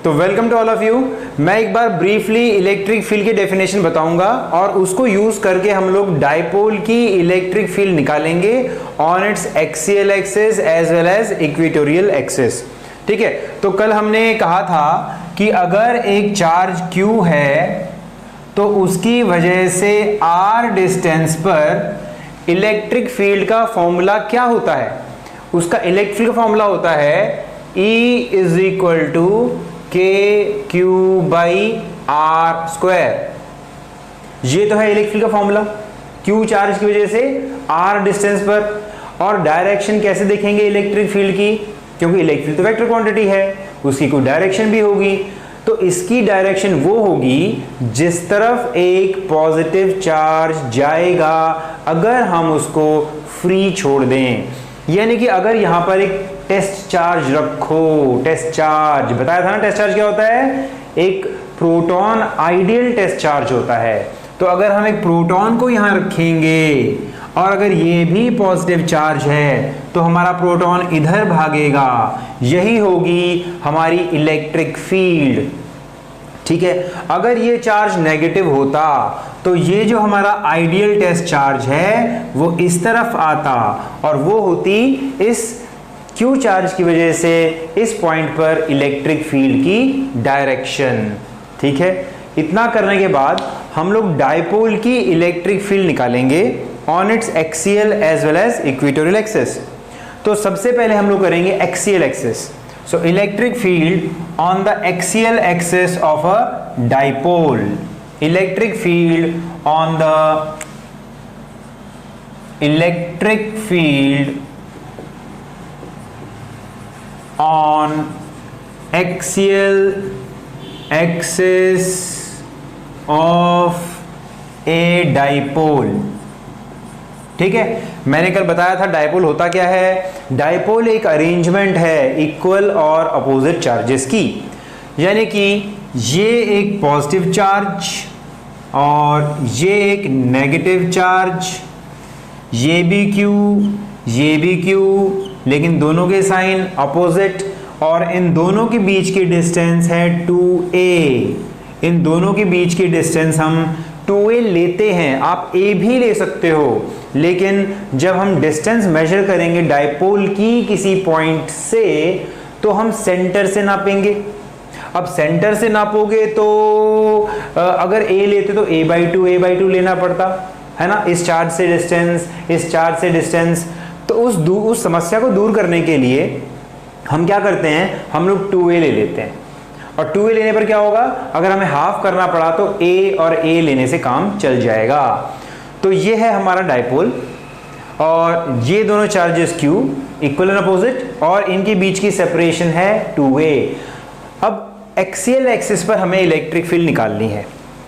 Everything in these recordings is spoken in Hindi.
तो welcome to all of you. मैं एक बार ब्रीफली इलेक्ट्रिक फील्ड की डेफिनेशन बताऊंगा और उसको यूज करके हम लोग डाइपोल की इलेक्ट्रिक फील्ड निकालेंगे on its axial axis as well as equatorial axis. ठीक है, तो कल हमने कहा था कि अगर एक चार्ज Q है तो उसकी वजह से r डिस्टेंस पर इलेक्ट्रिक फील्ड का फॉर्मूला क्या होता है। उसका इलेक्ट्रिक फील्ड का फॉर्मूला होता है E इज इक्वल टू के क्यू बाई आर स्क्वायर। ये तो है इलेक्ट्रिक फील्ड का फॉर्मूला, Q चार्ज की वजह से r डिस्टेंस पर। और डायरेक्शन कैसे देखेंगे इलेक्ट्रिक फील्ड की, क्योंकि इलेक्ट्रिक फील्ड तो वेक्टर क्वांटिटी है, उसकी कोई डायरेक्शन भी होगी। तो इसकी डायरेक्शन वो होगी जिस तरफ एक पॉजिटिव चार्ज जाएगा अगर हम उसको फ्री छोड़ दें। यानी कि अगर यहां पर एक टेस्ट चार्ज रखो, टेस्ट चार्ज बताया था ना, टेस्ट चार्ज क्या होता है, एक प्रोटॉन आइडियल टेस्ट चार्ज होता है। तो अगर हम एक प्रोटॉन को यहां रखेंगे और अगर ये भी पॉजिटिव चार्ज है तो हमारा प्रोटॉन इधर भागेगा, यही होगी हमारी इलेक्ट्रिक फील्ड। ठीक है, अगर ये चार्ज नेगेटिव होता तो ये जो हमारा आइडियल टेस्ट चार्ज है वो इस तरफ आता और वो होती इस Q चार्ज की वजह से इस पॉइंट पर इलेक्ट्रिक फील्ड की डायरेक्शन। ठीक है, इतना करने के बाद हम लोग डाइपोल की इलेक्ट्रिक फील्ड निकालेंगे on its axial as well as equatorial axis. तो सबसे पहले हम लोग करेंगे axial axis. So electric field on the axial axis of a dipole, electric field on the electric field on axial axis of a dipole। ठीक है, मैंने कल बताया था डाइपोल होता क्या है। डाइपोल एक अरेंजमेंट है इक्वल और अपोजिट चार्जेस की, यानी कि ये एक पॉजिटिव चार्ज और ये एक नेगेटिव चार्ज, ये भी Q ये भी Q, लेकिन दोनों के साइन अपोजिट और इन दोनों के बीच की डिस्टेंस है 2a। इन दोनों के बीच की डिस्टेंस हम 2a लेते हैं, आप a भी ले सकते हो, लेकिन जब हम डिस्टेंस मेजर करेंगे डाइपोल की किसी पॉइंट से तो हम सेंटर से नापेंगे। अब सेंटर से नापोगे तो अगर a लेते तो a/2 लेना पड़ता है ना, इस चार्ज से डिस्टेंस, इस चार्ज से डिस्टेंस। तो उस समस्या को दूर करने के लिए हम क्या करते हैं, हम लोग 2a ले लेते हैं। और 2a लेने पर क्या होगा, अगर हमें हाफ करना पड़ा तो a और a लेने से काम चल जाएगा। तो ये है हमारा डाइपोल और ये दोनों charges Q equal and opposite और इनके बीच की सेपरेशन है 2a। अब एक्सियल एक्सिस पर हमें इलेक्ट्रिक फील्ड निकालनी है।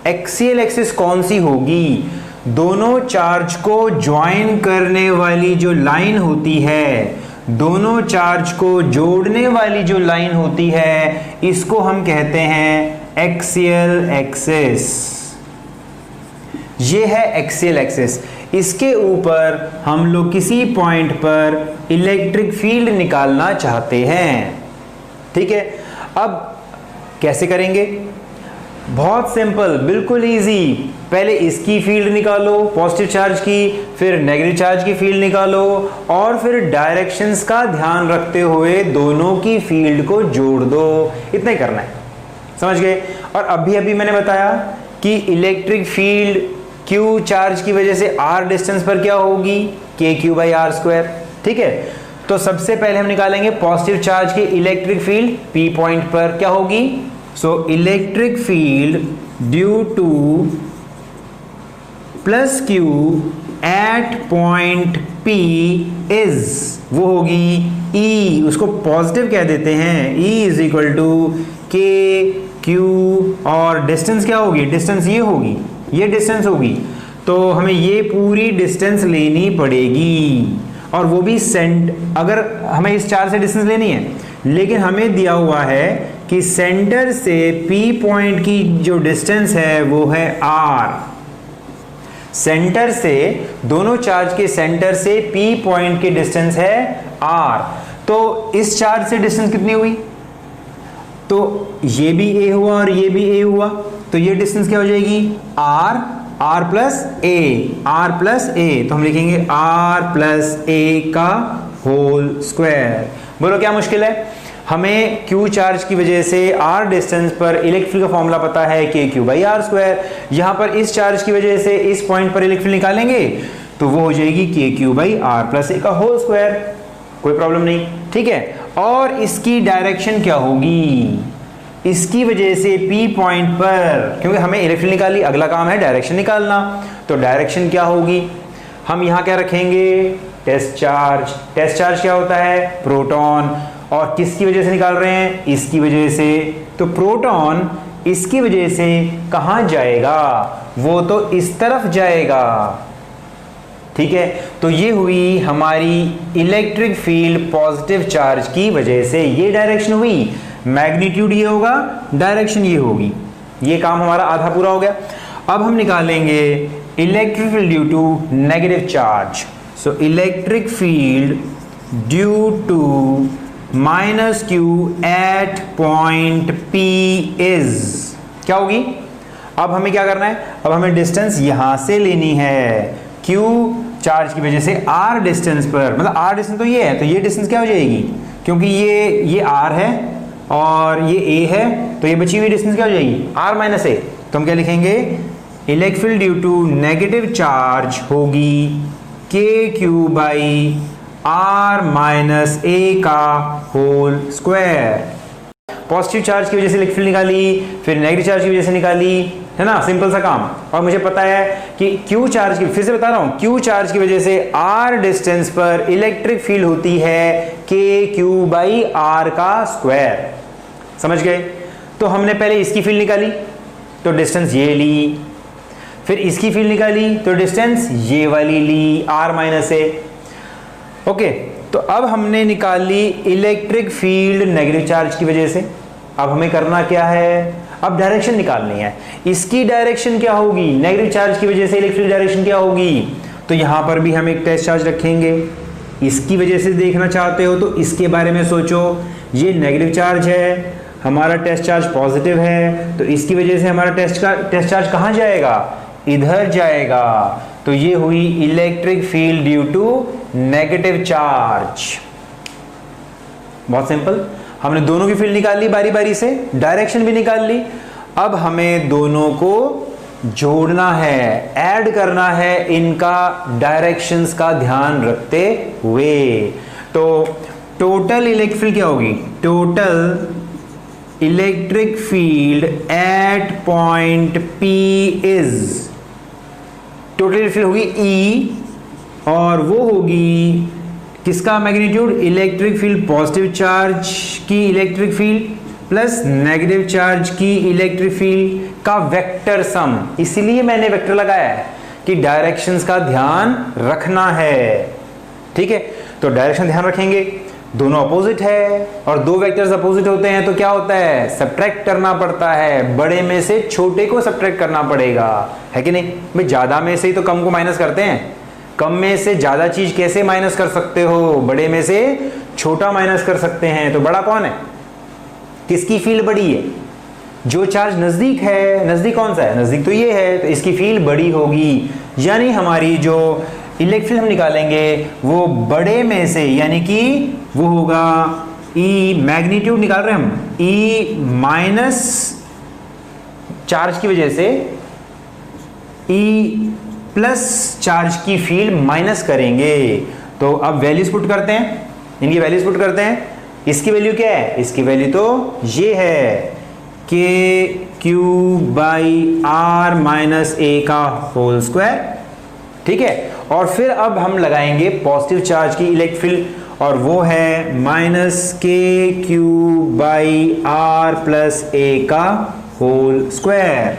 एक्सियल एक्सिस कौन सी होगी, दोनों चार्ज को ज्वाइन करने वाली जो लाइन होती है, दोनों चार्ज को जोड़ने वाली जो लाइन होती है, इसको हम कहते हैं एक्सियल एक्सिस। ये है एक्सियल एक्सिस। इसके ऊपर हम लोग किसी पॉइंट पर इलेक्ट्रिक फील्ड निकालना चाहते हैं। ठीक है, अब कैसे करेंगे, बहुत सिंपल, बिल्कुल इजी। पहले इसकी फील्ड निकालो पॉजिटिव चार्ज की, फिर नेगेटिव चार्ज की फील्ड निकालो और फिर डायरेक्शंस का ध्यान रखते हुए दोनों की फील्ड को जोड़ दो। इतना ही करना है, समझ गए। और अभी मैंने बताया कि इलेक्ट्रिक फील्ड Q चार्ज की वजह से r डिस्टेंस पर क्या होगी, KQ/r²। ठीक है, तो सबसे पहले हम निकालेंगे पॉजिटिव चार्ज की इलेक्ट्रिक फील्ड P पॉइंट पर क्या होगी। So electric field due to plus Q at point P is, वो होगी E, उसको पॉजिटिव कह देते हैं, E is equal to KQ और डिस्टेंस क्या होगी, डिस्टेंस ये होगी, ये डिस्टेंस होगी। तो हमें ये पूरी डिस्टेंस लेनी पड़ेगी और वो भी अगर हमें इस चार्ज से डिस्टेंस लेनी है, लेकिन हमें दिया हुआ है कि सेंटर से P पॉइंट की जो डिस्टेंस है वो है R। सेंटर से, दोनों चार्ज के सेंटर से P पॉइंट की डिस्टेंस है R। तो इस चार्ज से डिस्टेंस कितनी हुई, तो ये भी ए हुआ और ये भी ए हुआ, तो ये डिस्टेंस क्या हो जाएगी, आर प्लस ए, तो हम लिखेंगे आर प्लस ए का होल स्क्वायर। बोलो क्या मुश्किल है, हमें Q चार्ज की वजह से R डिस्टेंस पर इलेक्ट्रिक फील्ड का फॉर्मूला पता है KQ बाई आर स्क्वायर। यहां पर इस चार्ज की वजह से इस पॉइंट पर इलेक्ट्रिक फील्ड निकालेंगे तो वो हो जाएगी KQ by are plus a का होल स्क्वायर, कोई प्रॉब्लम नहीं, ठीक है। और इसकी डायरेक्शन क्या होगी, इसकी वजह से P पॉइंट पर, क्योंकि हमें इलेक्ट्रिक फील्ड निकाली, अगला काम है डायरेक्शन निकालना, तो डायरेक्शन क्या होगी, हम यहां क्या रखेंगे, टेस्ट चार्ज। टेस्ट चार्ज क्या होता है, प्रोटॉन, और किसकी वजह से निकाल रहे हैं, इसकी वजह से, तो प्रोटॉन इसकी वजह से कहां जाएगा, वो तो इस तरफ जाएगा, ठीक है। तो ये हुई हमारी इलेक्ट्रिक फील्ड पॉजिटिव चार्ज की वजह से, ये डायरेक्शन हुई, मैग्नीट्यूड ये होगा, डायरेक्शन ये होगी, ये काम हमारा आधा पूरा हो गया। अब हम निकालेंगे electric field due to negative charge. So electric field due to minus Q at point P is क्या होगी, अब हमें क्या करना है, अब हमें डिस्टेंस यहां से लेनी है, Q चार्ज की वजह से R डिस्टेंस पर, मतलब R डिस्टेंस तो ये है, तो ये डिस्टेंस क्या हो जाएगी, क्योंकि ये R है और ये A है, तो ये बची हुई डिस्टेंस क्या हो जाएगी, R माइनस A। तो हम क्या लिखेंगे, electric field due to negative charge होगी KQ by R minus A का होल स्क्वायर। पॉजिटिव चार्ज की वजह से इलेक्ट्रिक फील्ड निकाली, फिर नेगेटिव चार्ज की वजह से निकाली, है ना, सिंपल सा काम। और मुझे पता है कि Q चार्ज की, फिर से बता रहा हूं, Q चार्ज की वजह से R डिस्टेंस पर इलेक्ट्रिक फील्ड होती है KQ बाई R का स्क्वायर, समझ गए। तो हमने पहले इसकी फील्ड निकाली तो डिस्टेंस ये ली, फिर इसकी फील्ड निकाली तो डिस्टेंस ये वाली ली, R माइनस A, ओके। तो अब हमने निकाली इलेक्ट्रिक फील्ड नेगेटिव चार्ज की वजह से, अब हमें करना क्या है, अब डायरेक्शन निकालनी है, इसकी डायरेक्शन क्या होगी, नेगेटिव चार्ज की वजह से इलेक्ट्रिक डायरेक्शन क्या होगी, तो यहां पर भी हम एक टेस्ट चार्ज रखेंगे। इसकी वजह से देखना चाहते हो तो इसके बारे में सोचो, ये नेगेटिव चार्ज है, हमारा टेस्ट चार्ज पॉजिटिव है, तो इसकी वजह से हमारा टेस्ट चार्ज कहां जाएगा, इधर जाएगा, तो ये हुई electric field due to negative charge. बहुत सिंपल, हमने दोनों की फील्ड निकाल ली बारी बारी से, डायरेक्शन भी निकाल ली, अब हमें दोनों को जोड़ना है, ऐड करना है इनका डायरेक्शंस का ध्यान रखते हुए। तो टोटल इलेक्ट्रिक फील्ड क्या होगी, total electric field at point P is, total electric field होगी E, और वो होगी किसका magnitude, electric field positive charge की electric field plus negative charge की इलेक्ट्रिक फील्ड का वेक्टर सम। इसीलिए मैंने वेक्टर लगाया है कि डायरेक्शंस का ध्यान रखना है, ठीक है। तो डायरेक्शन ध्यान रखेंगे, दोनों अपोजिट है और दो वेक्टर्स अपोजिट होते हैं तो क्या होता है, सब्ट्रैक्ट करना पड़ता है, बड़े में से छोटे को सब्ट्रैक्ट करना पड़ेगा, है कि नहीं भाई। ज्यादा में से ही तो कम को माइनस करते हैं, कम में से ज्यादा चीज कैसे माइनस कर सकते हो, बड़े में से छोटा माइनस कर सकते हैं। तो बड़ा कौन है, किसकी फील्ड बड़ी है, जो चार्ज नजदीक है, नजदीक कौन सा है, नजदीक तो ये है, तो इसकी फील्ड बड़ी होगी, यानी हमारी जो इलेक्ट्रिक फील्ड हम निकालेंगे वो बड़े में से, यानी कि वो होगा E, मैग्नीट्यूड निकाल रहे हैं हम, E माइनस चार्ज की वजह से E प्लस चार्ज की फील्ड माइनस करेंगे। तो अब वैल्यूज पुट करते हैं, इनकी वैल्यूज पुट करते हैं। इसकी वैल्यू क्या है, इसकी वैल्यू तो ये है KQ by R minus A का होल स्क्वायर, ठीक है। और फिर अब हम लगाएंगे पॉजिटिव चार्ज की इलेक्ट्रिक फील्ड, और वो है minus KQ by R plus A का होल स्क्वायर।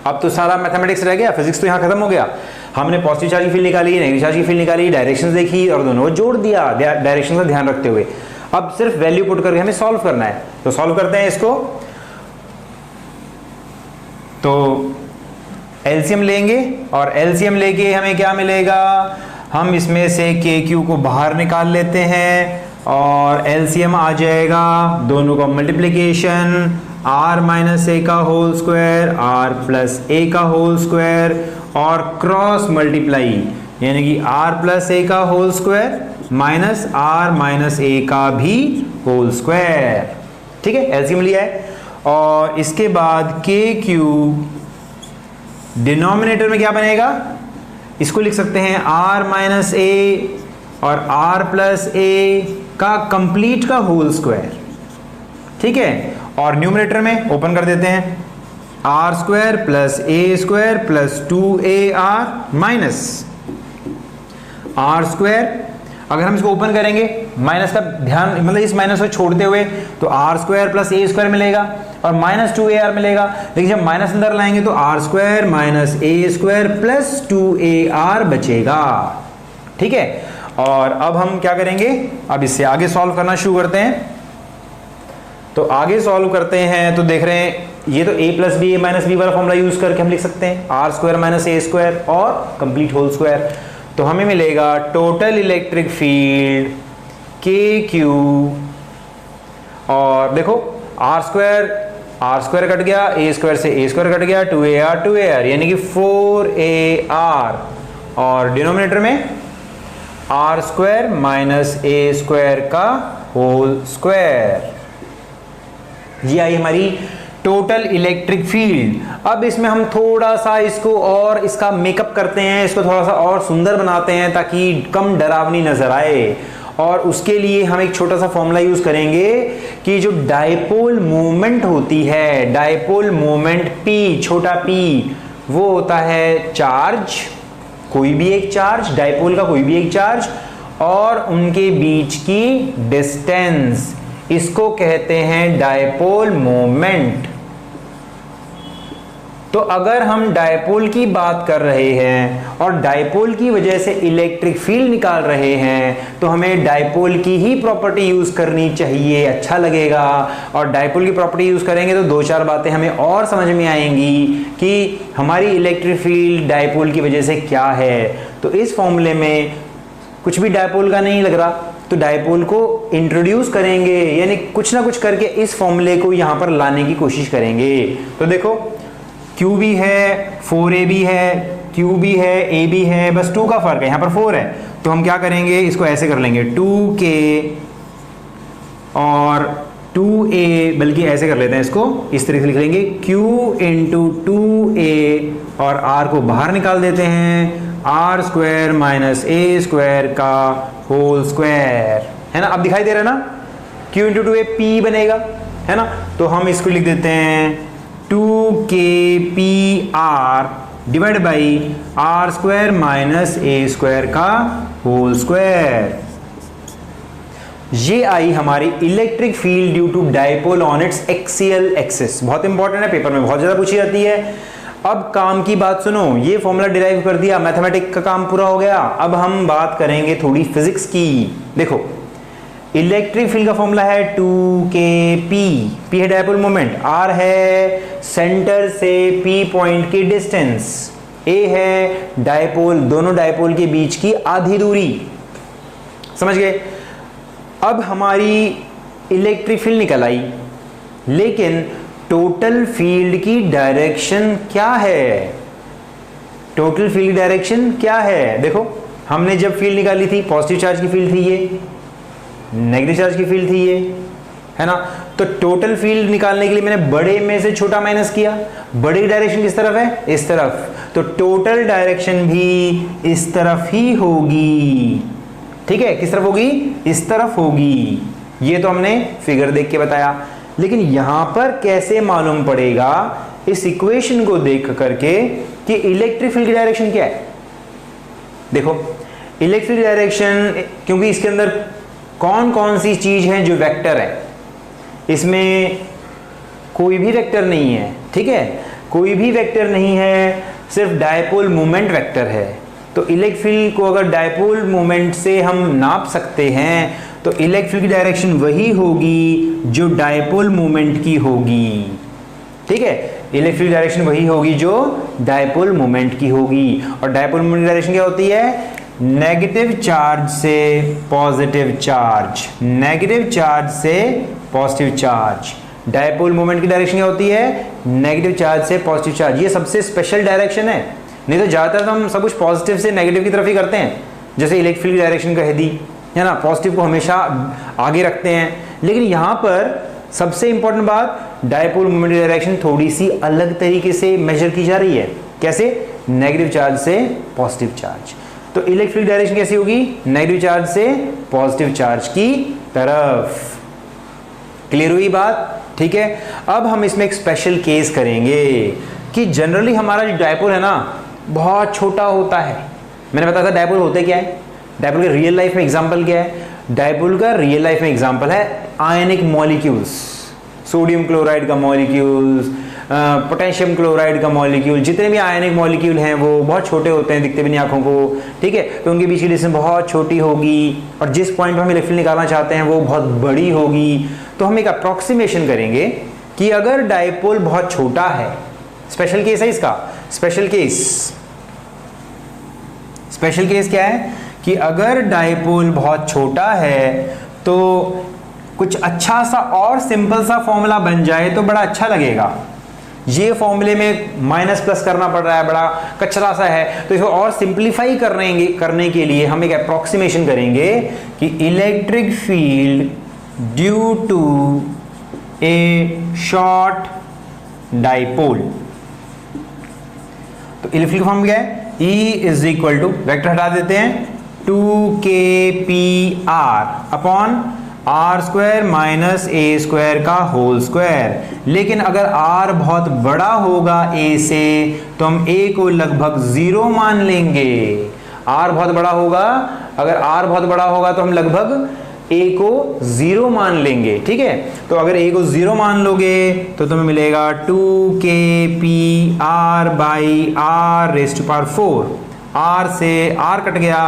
अब तो सारा मैथमेटिक्स रह गया, फिजिक्स तो यहां खत्म हो गया। हमने पॉजिटिव चार्ज की फील्ड निकाली, नेगेटिव चार्ज की फील्ड निकाली, डायरेक्शंस देखी और दोनों को जोड़ दिया डायरेक्शन का ध्यान रखते हुए। अब सिर्फ वैल्यू पुट करके हमें सॉल्व करना है, तो सॉल्व करते हैं इसको। तो एलसीएम लेंगे और एलसीएम लेके हमें क्या मिलेगा, हम इसमें से KQ को बाहर निकाल लेते हैं और एलसीएम आ जाएगा दोनों का मल्टीप्लिकेशन r माइनस ए का whole square r plus a का होल स्क्वायर और क्रॉस मल्टीप्लाई यानी कि r प्लस ए का whole square minus r minus a का भी होल स्क्वायर। ठीक है, एलसीएम लिया है। और इसके बाद k क्यूब डिनोमिनेटर में क्या बनेगा, इसको लिख सकते हैं r माइनस ए और r प्लस ए का कंप्लीट का होल स्क्वायर। ठीक है, और न्यूमरेटर में ओपन कर देते हैं R square plus A square plus 2ar minus R square. अगर हम इसको ओपन करेंगे, माइनस का ध्यान मतलब इस माइनस को छोड़ते हुए, तो R square plus A square मिलेगा और माइनस 2ar मिलेगा। लेकिन जब माइनस अंदर लाएंगे तो R square minus A square plus 2ar बचेगा। ठीक है, और अब हम क्या करेंगे, अब इससे आगे सॉल्व करना शुरू करते हैं। तो आगे सॉल्व करते हैं तो देख रहे हैं ये तो a plus B A minus B वाला फॉर्मूला यूज करके हम लिख सकते हैं R square minus A square और कंप्लीट होल स्क्वायर। तो हमें मिलेगा total electric field K Q, और देखो आर स्क्वायर कट गया, ए स्क्वायर से ए स्क्वायर कट गया, 2ar यानी कि 4ar, और डिनोमिनेटर में R square minus A square का होल स्क्वायर। ये आई हमारी टोटल इलेक्ट्रिक फील्ड। अब इसमें हम थोड़ा सा इसको और इसका मेकअप करते हैं, इसको थोड़ा सा और सुंदर बनाते हैं ताकि कम डरावनी नजर आए। और उसके लिए हम एक छोटा सा फॉर्मूला यूज करेंगे कि जो डायपोल मूवमेंट होती है, डायपोल मूवमेंट P, छोटा p, वो होता है चार्ज, कोई भी एक चार्ज, डायपोल का कोई भी एक चार्ज और उनके बीच की डिस्टेंस, इसको कहते हैं डायपोल मोमेंट। तो अगर हम डायपोल की बात कर रहे हैं और डायपोल की वजह से इलेक्ट्रिक फील्ड निकाल रहे हैं तो हमें डायपोल की ही प्रॉपर्टी यूज करनी चाहिए, अच्छा लगेगा। और डायपोल की प्रॉपर्टी यूज करेंगे तो दो चार बातें हमें और समझ में आएंगी कि हमारी इलेक्ट्रिक फील्ड डायपोल की वजह से क्या है। तो इस फॉर्मूले में कुछ भी डायपोल का नहीं लग रहा, तो डायपोल को इंट्रोड्यूस करेंगे, यानी कुछ ना कुछ करके इस फॉर्मूले को यहां पर लाने की कोशिश करेंगे। तो देखो Q भी है, 4a भी है, Q भी है, a भी है, बस 2 का फर्क है, यहां पर 4 है। तो हम क्या करेंगे, इसको ऐसे कर लेंगे 2k और 2a, बल्कि ऐसे कर लेते हैं, इसको इस तरीके से लिख लेंगे Q इंटू 2a और r को बाहर निकाल देते हैं, R square minus A square का होल स्क्वायर, है ना। अब दिखाई दे रहा है ना, Q इंटू 2a p बनेगा, है ना। तो हम इसको लिख देते हैं 2kpr divide by R square minus A square का होल स्क्वायर। ये आई हमारी electric field due to dipole on its axial axis. बहुत इंपॉर्टेंट है, पेपर में बहुत ज्यादा पूछी जाती है। अब काम की बात सुनो, ये फॉर्मूला डिराइव कर दिया, मैथमेटिक्स का काम पूरा हो गया। अब हम बात करेंगे थोड़ी फिजिक्स की। देखो इलेक्ट्रिक फील्ड का फॉर्मूला है 2kp, p है डायपोल मोमेंट, r है सेंटर से p पॉइंट की डिस्टेंस, a है डायपोल, दोनों डायपोल के बीच की आधी दूरी। समझ गए। अब हमारी इलेक्ट्रिक फील्ड निकल आई, लेकिन टोटल फील्ड की डायरेक्शन क्या है, टोटल फील्ड डायरेक्शन क्या है। देखो हमने जब फील्ड निकाली थी, पॉजिटिव चार्ज की फील्ड थी ये, नेगेटिव चार्ज की फील्ड थी ये, है ना। तो टोटल फील्ड निकालने के लिए मैंने बड़े में से छोटा माइनस किया। बड़े की डायरेक्शन किस तरफ है, इस तरफ, तो टोटल डायरेक्शन भी इस तरफ ही होगी। ठीक है, किस तरफ होगी, इस तरफ होगी। ये तो हमने फिगर देख के बताया, लेकिन यहां पर कैसे मालूम पड़ेगा इस इक्वेशन को देख करके कि इलेक्ट्रिक फील्ड की डायरेक्शन क्या है। देखो इलेक्ट्रिक डायरेक्शन, क्योंकि इसके अंदर कौन कौन सी चीज है जो वेक्टर है, इसमें कोई भी वेक्टर नहीं है। ठीक है, कोई भी वेक्टर नहीं है, सिर्फ डायपोल मोमेंट वेक्टर है। तो इलेक्ट्रिक फील्ड को अगर डायपोल मोमेंट से हम नाप सकते हैं तो इलेक्ट्रिक फील्ड की डायरेक्शन वही होगी जो डायपोल मोमेंट की होगी। ठीक है, इलेक्ट्रिक फील्ड डायरेक्शन वही होगी जो डायपोल मोमेंट की होगी। और डायपोल मोमेंट की डायरेक्शन क्या होती है, नेगेटिव चार्ज से पॉजिटिव चार्ज, नेगेटिव चार्ज से पॉजिटिव चार्ज। डायपोल मोमेंट की डायरेक्शन क्या होती है? नेगेटिव चार्ज से पॉजिटिव चार्ज। ये सबसे स्पेशल डायरेक्शन है, नहीं तो ज्यादातर तो हम सब कुछ पॉजिटिव से नेगेटिव की तरफ ही करते हैं, जैसे इलेक्ट्रिक फील्ड की डायरेक्शन कह दी है ना, पॉजिटिव को हमेशा आगे रखते हैं। लेकिन यहां पर सबसे इंपॉर्टेंट बात, डायपोल मोमेंट की डायरेक्शन थोड़ी सी अलग तरीके से मेजर की जा रही है। कैसे? नेगेटिव चार्ज से पॉजिटिव चार्ज। तो इलेक्ट्रिक फील्ड डायरेक्शन कैसी होगी? नेगेटिव चार्ज से पॉजिटिव चार्ज की तरफ। क्लियर हुई बात? ठीक है। अब हम इसमें एक स्पेशल केस करेंगे कि जनरली हमारा जो डायपोल है ना बहुत छोटा होता है। मैंने बताया था डायपोल होते क्या है, डायपोल का रियल लाइफ में एग्जांपल क्या है? डायपोल का रियल लाइफ में एग्जांपल है आयनिक मॉलिक्यूल्स, सोडियम क्लोराइड का मॉलिक्यूल्स, पोटेशियम क्लोराइड का मॉलिक्यूल, जितने भी आयनिक मॉलिक्यूल हैं वो बहुत छोटे होते हैं, दिखते भी नहीं आंखों को, ठीक है। तो उनके बीच की डिस्टेंस बहुत छोटी होगी और जिस पॉइंट पर हम इलेक्ट्रिक फील्ड निकालना चाहते हैं वो बहुत बड़ी होगी। तो हम एक अप्रोक्सीमेशन करेंगे कि अगर डायपोल बहुत छोटा है, स्पेशल केस है इसका, स्पेशल केस क्या है कि अगर डायपोल बहुत छोटा है तो कुछ अच्छा सा और सिंपल सा फॉर्मूला बन जाए तो बड़ा अच्छा लगेगा। ये फॉर्मूले में माइनस प्लस करना पड़ रहा है, बड़ा कचरा सा है, तो इसको और सिंप्लीफाई करने के लिए हम एक अप्रोक्सीमेशन करेंगे कि electric field due to a short dipole. तो इलेक्ट्रिक फील्ड फॉर्म क्या है? E is equal to, vector हटा देते हैं, 2kpr upon R square minus A square का होल स्क्वायर। लेकिन अगर r बहुत बड़ा होगा a से तो हम a को लगभग 0 मान लेंगे। r बहुत बड़ा होगा, अगर r बहुत बड़ा होगा तो हम लगभग a को 0 मान लेंगे, ठीक है। तो अगर a को 0 मान लोगे तो तुम्हें मिलेगा 2kpr बाई r raise to power 4। r से r कट गया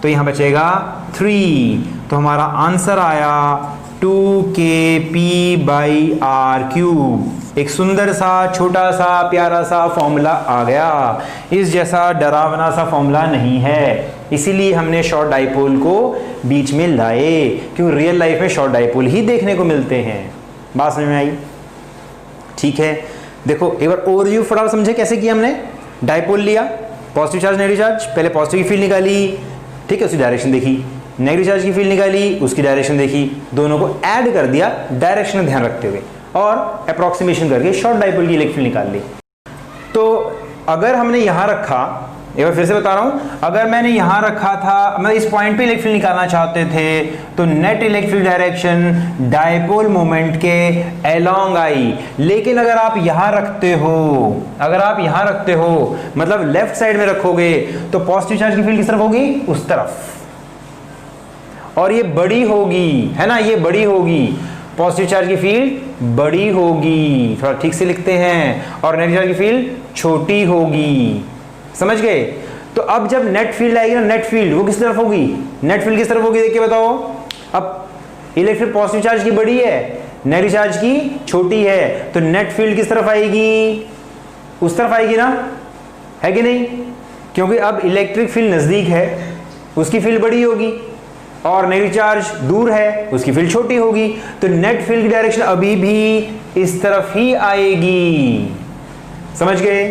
तो यहां बचेगा 3। तो हमारा आंसर आया 2kp बाई r क्यूब। एक सुंदर सा छोटा सा प्यारा सा फॉर्मूला आ गया। इस जैसा डरावना सा फॉर्मूला नहीं है, इसीलिए हमने शॉर्ट डायपोल को बीच में लाए, क्योंकि रियल लाइफ में शॉर्ट डायपोल ही देखने को मिलते हैं। बात समझ में आई? ठीक है। देखो एक बार ओवरव्यू फटाफट समझे कैसे किया हमने। डायपोल लिया, पॉजिटिव चार्ज नेगेटिव चार्ज, पहले पॉजिटिव की फील्ड निकाली, ठीक है, उसकी डायरेक्शन देखी, नेगेटिव चार्ज की फील्ड निकाली, उसकी डायरेक्शन देखी, दोनों को ऐड कर दिया डायरेक्शन ध्यान रखते हुए और अप्रोक्सीमेशन करके शॉर्ट डायपोल की इलेक्ट्रिक फील्ड निकाल ली। तो अगर हमने यहां रखा, एक बार फिर से बता रहा हूं, अगर मैंने यहां रखा था, मैं इस पॉइंट पे इलेक्ट्रिक फील्ड निकालना चाहते थे, तो net electric field direction dipole moment के अलोंग आई। लेकिन अगर आप यहां रखते हो, अगर आप यहां रखते हो मतलब लेफ्ट साइड में रखोगे तो पॉजिटिव चार्ज की फील्ड किस तरफ होगी? उस तरफ, और ये बड़ी होगी, है ना, ये बड़ी होगी, पॉजिटिव चार्ज की फील्ड बड़ी होगी, थोड़ा ठीक से लिखते हैं, और नेगेटिव चार्ज की फील्ड छोटी होगी। समझ गए? तो अब जब नेट फील्ड आएगी ना, नेट फील्ड वो किस तरफ होगी? नेट फील्ड किस तरफ होगी देख के बताओ। अब इलेक्ट्रिक पॉजिटिव चार्ज की बड़ी है, नेगेटिव चार्ज की छोटी है, तो नेट फील्ड किस तरफ आएगी? उस तरफ आएगी ना, है कि नहीं? क्योंकि अब इलेक्ट्रिक फील्ड नजदीक है, उसकी फील्ड बड़ी होगी, और नेगेटिव चार्ज दूर है, उसकी फील्ड छोटी होगी। तो नेट फील्ड की डायरेक्शन अभी भी इस तरफ ही आएगी। समझ गए?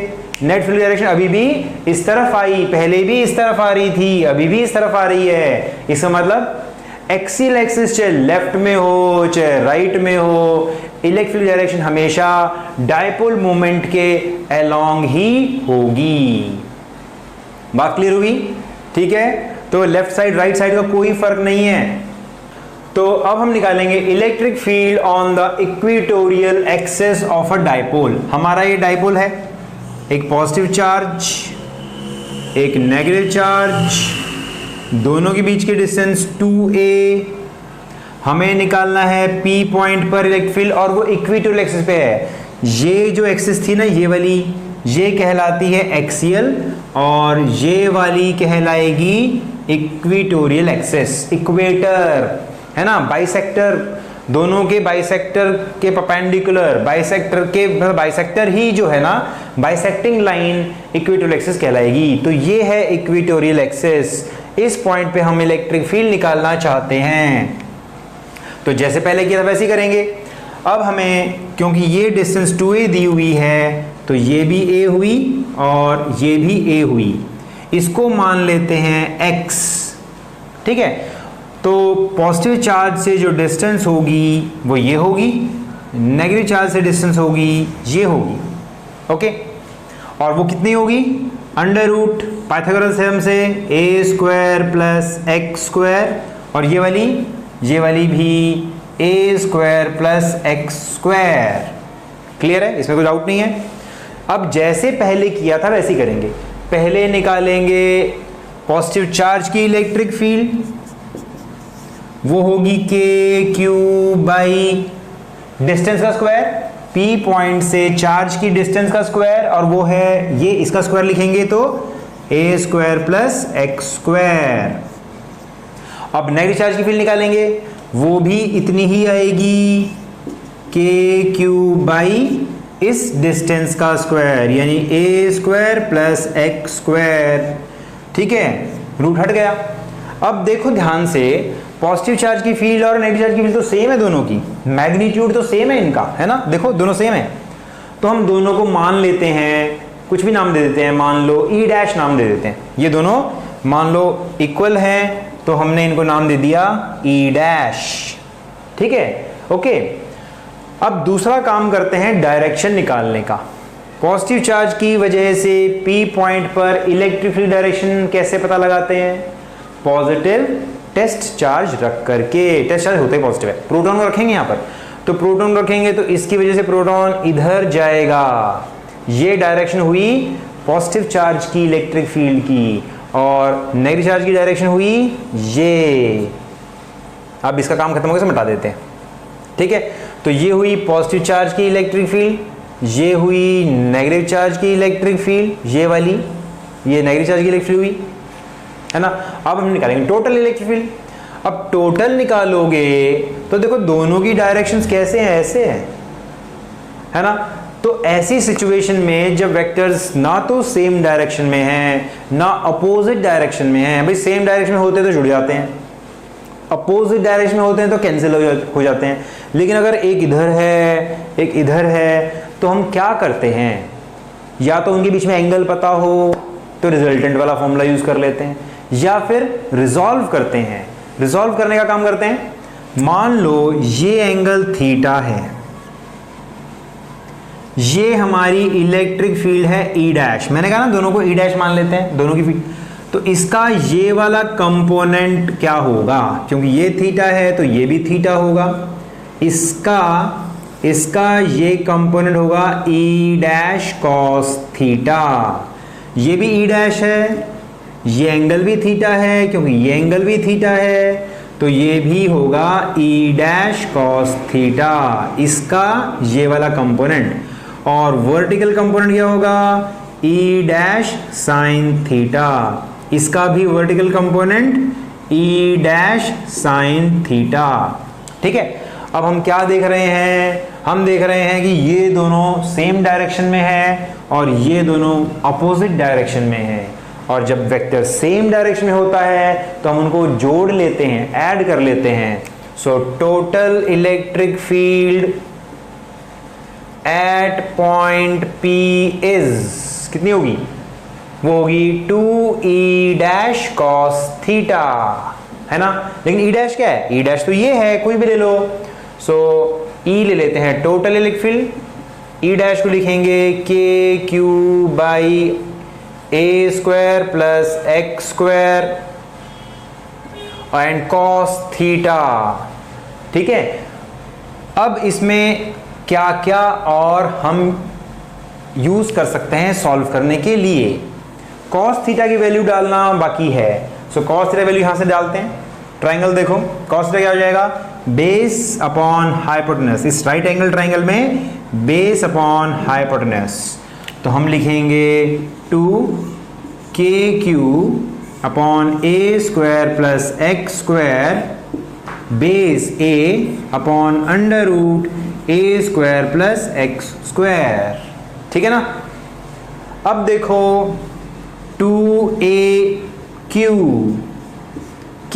नेट फील्ड डायरेक्शन अभी भी इस तरफ आई, पहले भी इस तरफ आ रही थी, अभी भी इस तरफ आ रही है। इसका मतलब एक्सियल एक्सिस चाहे लेफ्ट में हो चाहे राइट में हो, इलेक्ट्रिक फील्ड डायरेक्शन हमेशा डायपोल मोमेंट के अलोंग ही होगी। बात क्लियर होगी? ठीक है। तो लेफ्ट साइड राइट साइड का कोई फर्क नहीं है। तो अब हम निकालेंगे electric field on the equatorial axis of a dipole. हमारा ये डायपोल है, एक पॉजिटिव चार्ज एक नेगेटिव चार्ज, दोनों के बीच की डिस्टेंस 2a। हमें निकालना है P पॉइंट पर इलेक्ट्रिक फील्ड, और वो इक्वेटोरियल एक्सिस पे है। ये जो एक्सिस थी ना, ये वाली, ये कहलाती है एक्सियल, और ये वाली कहलाएगी इक्वेटोरियल एक्सिस, इक्वेटर, है ना, बाइसेक्टर, दोनों के बाइसेक्टर के परपेंडिकुलर, बाइसेक्टर के बाइसेक्टर ही जो है ना, बाइसेक्टिंग लाइन इक्वेटोरियल एक्सिस कहलाएगी। तो ये है इक्वेटोरियल एक्सिस, इस पॉइंट पे हम इलेक्ट्रिक फील्ड निकालना चाहते हैं। तो जैसे पहले किया था वैसे ही करेंगे। अब हमें, क्योंकि ये डिस्टेंस 2a दी हुई है, तो ये भी a हुई और ये भी a हुई, इसको मान लेते हैं x। ठीक है, तो पॉजिटिव चार्ज से जो डिस्टेंस होगी वो ये होगी, नेगेटिव चार्ज से डिस्टेंस होगी ये होगी। ओके, और वो कितनी होगी? अंडर रूट पाइथागोरस थ्योरम से a square plus x square, और ये वाली भी a square plus x square. Clear है, इसमें कोई डाउट नहीं है। अब जैसे पहले किया था वैसे ही करेंगे। पहले निकालेंगे पॉजिटिव चार्ज की इलेक्ट्रिक फील्ड, वो होगी के क्यू बाई डिस्टेंस का स्क्वायर, p पॉइंट से चार्ज की डिस्टेंस का स्क्वायर, और वो है ये, इसका स्क्वायर लिखेंगे तो a square plus x square. अब नेगेटिव चार्ज की फील्ड निकालेंगे, वो भी इतनी ही आएगी, के क्यू बाई इस डिस्टेंस का स्क्वायर, यानी a square plus x square. ठीक है, रूट हट गया। अब देखो ध्यान से, पॉजिटिव चार्ज की फील्ड और नेगेटिव चार्ज की फील्ड तो सेम है, दोनों की मैग्नीट्यूड तो सेम है इनका, है ना। देखो दोनों सेम है, तो हम दोनों को मान लेते हैं, कुछ भी नाम दे देते हैं, मान लो ई डैश नाम दे देते हैं। ये दोनों मान लो इक्वल हैं, तो हमने इनको नाम दे दिया ई डैश। ठीक है, ओके। अब दूसरा काम करते हैं डायरेक्शन निकालने का। पॉजिटिव चार्ज की वजह से P पॉइंट पर इलेक्ट्रिक फील्ड डायरेक्शन कैसे पता लगाते हैं? पॉजिटिव टेस्ट चार्ज रख करके। टेस्ट चार्ज होते ही पॉजिटिव है, प्रोटॉन को रखेंगे यहाँ पर, तो प्रोटॉन रखेंगे तो इसकी वजह से प्रोटॉन इधर जाएगा। ये डायरेक्शन हुई पॉजिटिव चार्ज की इलेक्ट्रिक फील्ड की, और नेगेटिव चार्ज की डायरेक्शन हुई ये। अब इसका काम खत्म हो गया, मिटा देते हैं। ठीक है, तो ये हुई पॉजिटिव चार्ज की इलेक्ट्रिक फील्ड, ये हुई नेगेटिव चार्ज की इलेक्ट्रिक फील्ड, ये वाली, ये नेगेटिव चार्ज की इलेक्ट्रिक फील्ड हुई, है ना। अब हम निकालेंगे टोटल इलेक्ट्रिक फील्ड। अब टोटल निकालोगे तो देखो दोनों की डायरेक्शंस कैसे हैं, ऐसे हैं, है ना। तो ऐसी सिचुएशन में जब वेक्टर्स ना तो सेम डायरेक्शन में हैं ना अपोजिट डायरेक्शन में हैं, भाई सेम डायरेक्शन में होते तो जुड़ जाते हैं, अपोजिट डायरेक्शन में होते हैं तो कैंसिल हो जाते हैं। लेकिन अगर एक इधर है एक इधर है, तो हम क्या करते हैं, या तो उनके बीच में एंगल पता हो तो रिजल्टेंट वाला फॉर्मूला यूज कर लेते हैं, या फिर रिजॉल्व करते हैं। रिजॉल्व करने का काम करते हैं, मान लो ये एंगल थीटा है, ये हमारी इलेक्ट्रिक फील्ड है ई डैश। मैंने कहा ना दोनों को ई डैश मान लेते हैं, दोनों की फील्ड। तो इसका ये वाला कंपोनेंट क्या होगा, क्योंकि ये थीटा है तो ये भी थीटा होगा। इसका ये कंपोनेंट होगा ई डैश कॉस थीटा। ये भी ई डैश है, ये एंगल भी थीटा है, क्योंकि ये एंगल भी थीटा है, तो ये भी होगा ई डैश कॉस थीटा, इसका ये वाला कंपोनेंट। और वर्टिकल कंपोनेंट क्या होगा, ई डैश साइन थीटा, इसका भी vertical component E dash sine theta. ठीक है, अब हम क्या देख रहे हैं, हम देख रहे हैं कि ये दोनों सेम डायरेक्शन में है और ये दोनों अपोजिट डायरेक्शन में है। और जब वेक्टर सेम डायरेक्शन में होता है तो हम उनको जोड़ लेते हैं, ऐड कर लेते हैं। So total electric field at point P is कितनी होगी, वो होगी 2e डैश कॉस थीटा, है ना। लेकिन ई डैश क्या है, ई डैश तो ये है, कोई भी ले लो। सो ई ले लेते हैं टोटल इलेक्ट्रिक फील्ड, ई डैश को लिखेंगे के Q by A square plus x square and cos theta. ठीक है, अब इसमें क्या क्या और हम यूज कर सकते हैं सॉल्व करने के लिए। कॉस थीटा की वैल्यू डालना बाकी है। सो कॉस थीटा वैल्यू यहां से डालते हैं। ट्राइंगल देखो, कॉस थीटा क्या हो जाएगा, बेस अपॉन हाइपोटेनस। इस राइट एंगल ट्राइंगल में बेस अपॉन हाइपोटेनस, तो हम लिखेंगे 2kq upon A square plus x square base a upon under root A square plus x square. ठीक है ना। अब देखो 2aq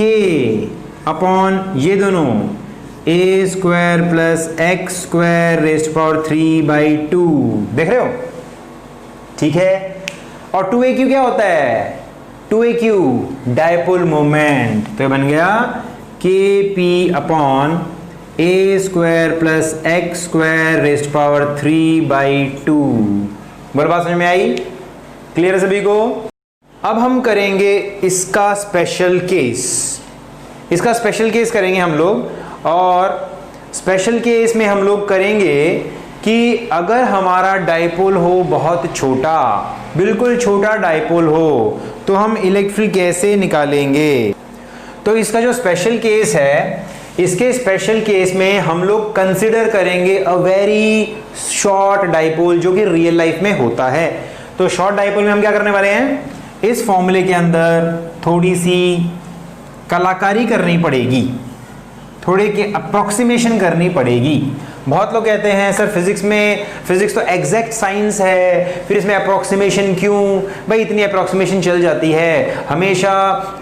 के अपॉन ये दोनों a square plus x square rest power 3/2। देख रहे हो? ठीक है। और 2aq क्या होता है? 2aq dipole moment. तो ये बन गया के पी अपॉन ए square plus x square rest power 3/2। बात समझ में आई? क्लियर है सभी को? अब हम करेंगे इसका स्पेशल केस। इसका स्पेशल केस करेंगे हम लोग, और स्पेशल केस में हम लोग करेंगे कि अगर हमारा डायपोल हो बहुत छोटा, बिल्कुल छोटा डायपोल हो, तो हम इलेक्ट्रिक फील्ड कैसे निकालेंगे। तो इसका जो स्पेशल केस है, इसके स्पेशल केस में हम लोग कंसिडर करेंगे अ वेरी शॉर्ट डायपोल जो कि रियल लाइफ में होता है। तो शॉर्ट डायपोल में हम क्या करने वाले हैं, इस फॉर्मूले के अंदर थोड़ी सी कलाकारी करनी पड़ेगी, थोड़े की अप्रोक्सीमेशन करनी पड़ेगी। बहुत लोग कहते हैं सर फिजिक्स तो एग्जैक्ट साइंस है, फिर इसमें अप्रोक्सीमेशन क्यों? भाई इतनी अप्रोक्सीमेशन चल जाती है, हमेशा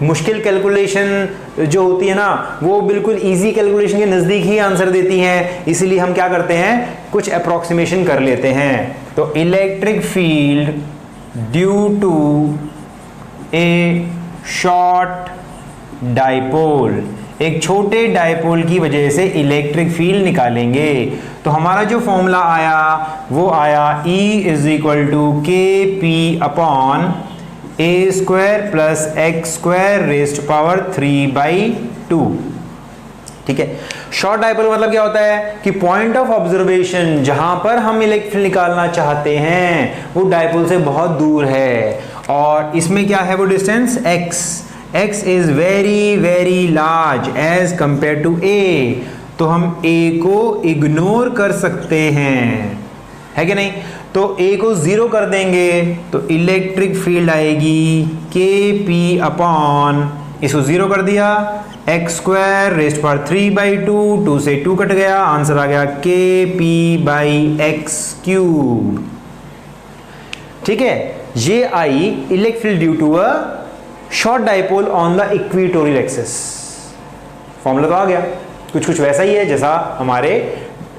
मुश्किल कैलकुलेशन जो होती है ना वो बिल्कुल इजी कैलकुलेशन के नज़दीक ही आंसर देती हैं, इसीलिए हम क्या करते हैं, कुछ अप्रोक्सीमेशन कर लेते हैं। तो electric field due to a short dipole, एक छोटे डायपोल की वजह से इलेक्ट्रिक फील्ड निकालेंगे। तो हमारा जो फॉर्मूला आया वो आया E is equal to k p upon A square plus x square rest power 3/2। ठीक है। शॉर्ट डायपोल मतलब क्या होता है कि पॉइंट ऑफ ऑब्जर्वेशन जहां पर हम इलेक्ट्रिक फील्ड निकालना चाहते हैं वो डायपोल से बहुत दूर है, और इसमें क्या है वो distance x is very very large as compare to a। तो हम a को इग्नोर कर सकते हैं, है कि नहीं? तो a को 0 कर देंगे तो इलेक्ट्रिक फील्ड आएगी के पी अपॉन, इसको 0 कर दिया, एक्स स्क्वायर रेस्ट पावर 3/2, 2 से 2 कट गया, आंसर आ गया k P by x cube. ठीक है, ये आई electric field due to a short dipole on the equatorial axis. Formula तो आ गया, कुछ वैसा ही है जैसा हमारे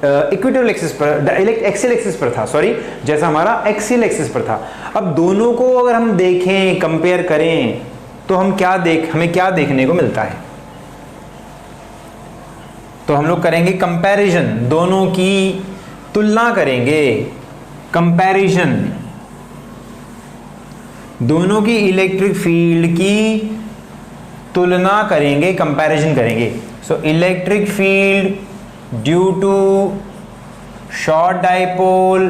इक्वेटोरियल एक्सिस पर, एक्सियल एक्सिस पर था, सॉरी, जैसा हमारा एक्सियल एक्सिस पर था। अब दोनों को अगर हम देखें, कंपेयर करें, तो हमें क्या देखने को मिलता है? तो हम लोग करेंगे कंपैरिजन, दोनों की तुलना करेंगे, कंपैरिजन, दोनों की इलेक्ट्रिक फील्ड की तुलना करेंगे, कंपैरिजन करेंगे। So electric field due to short dipole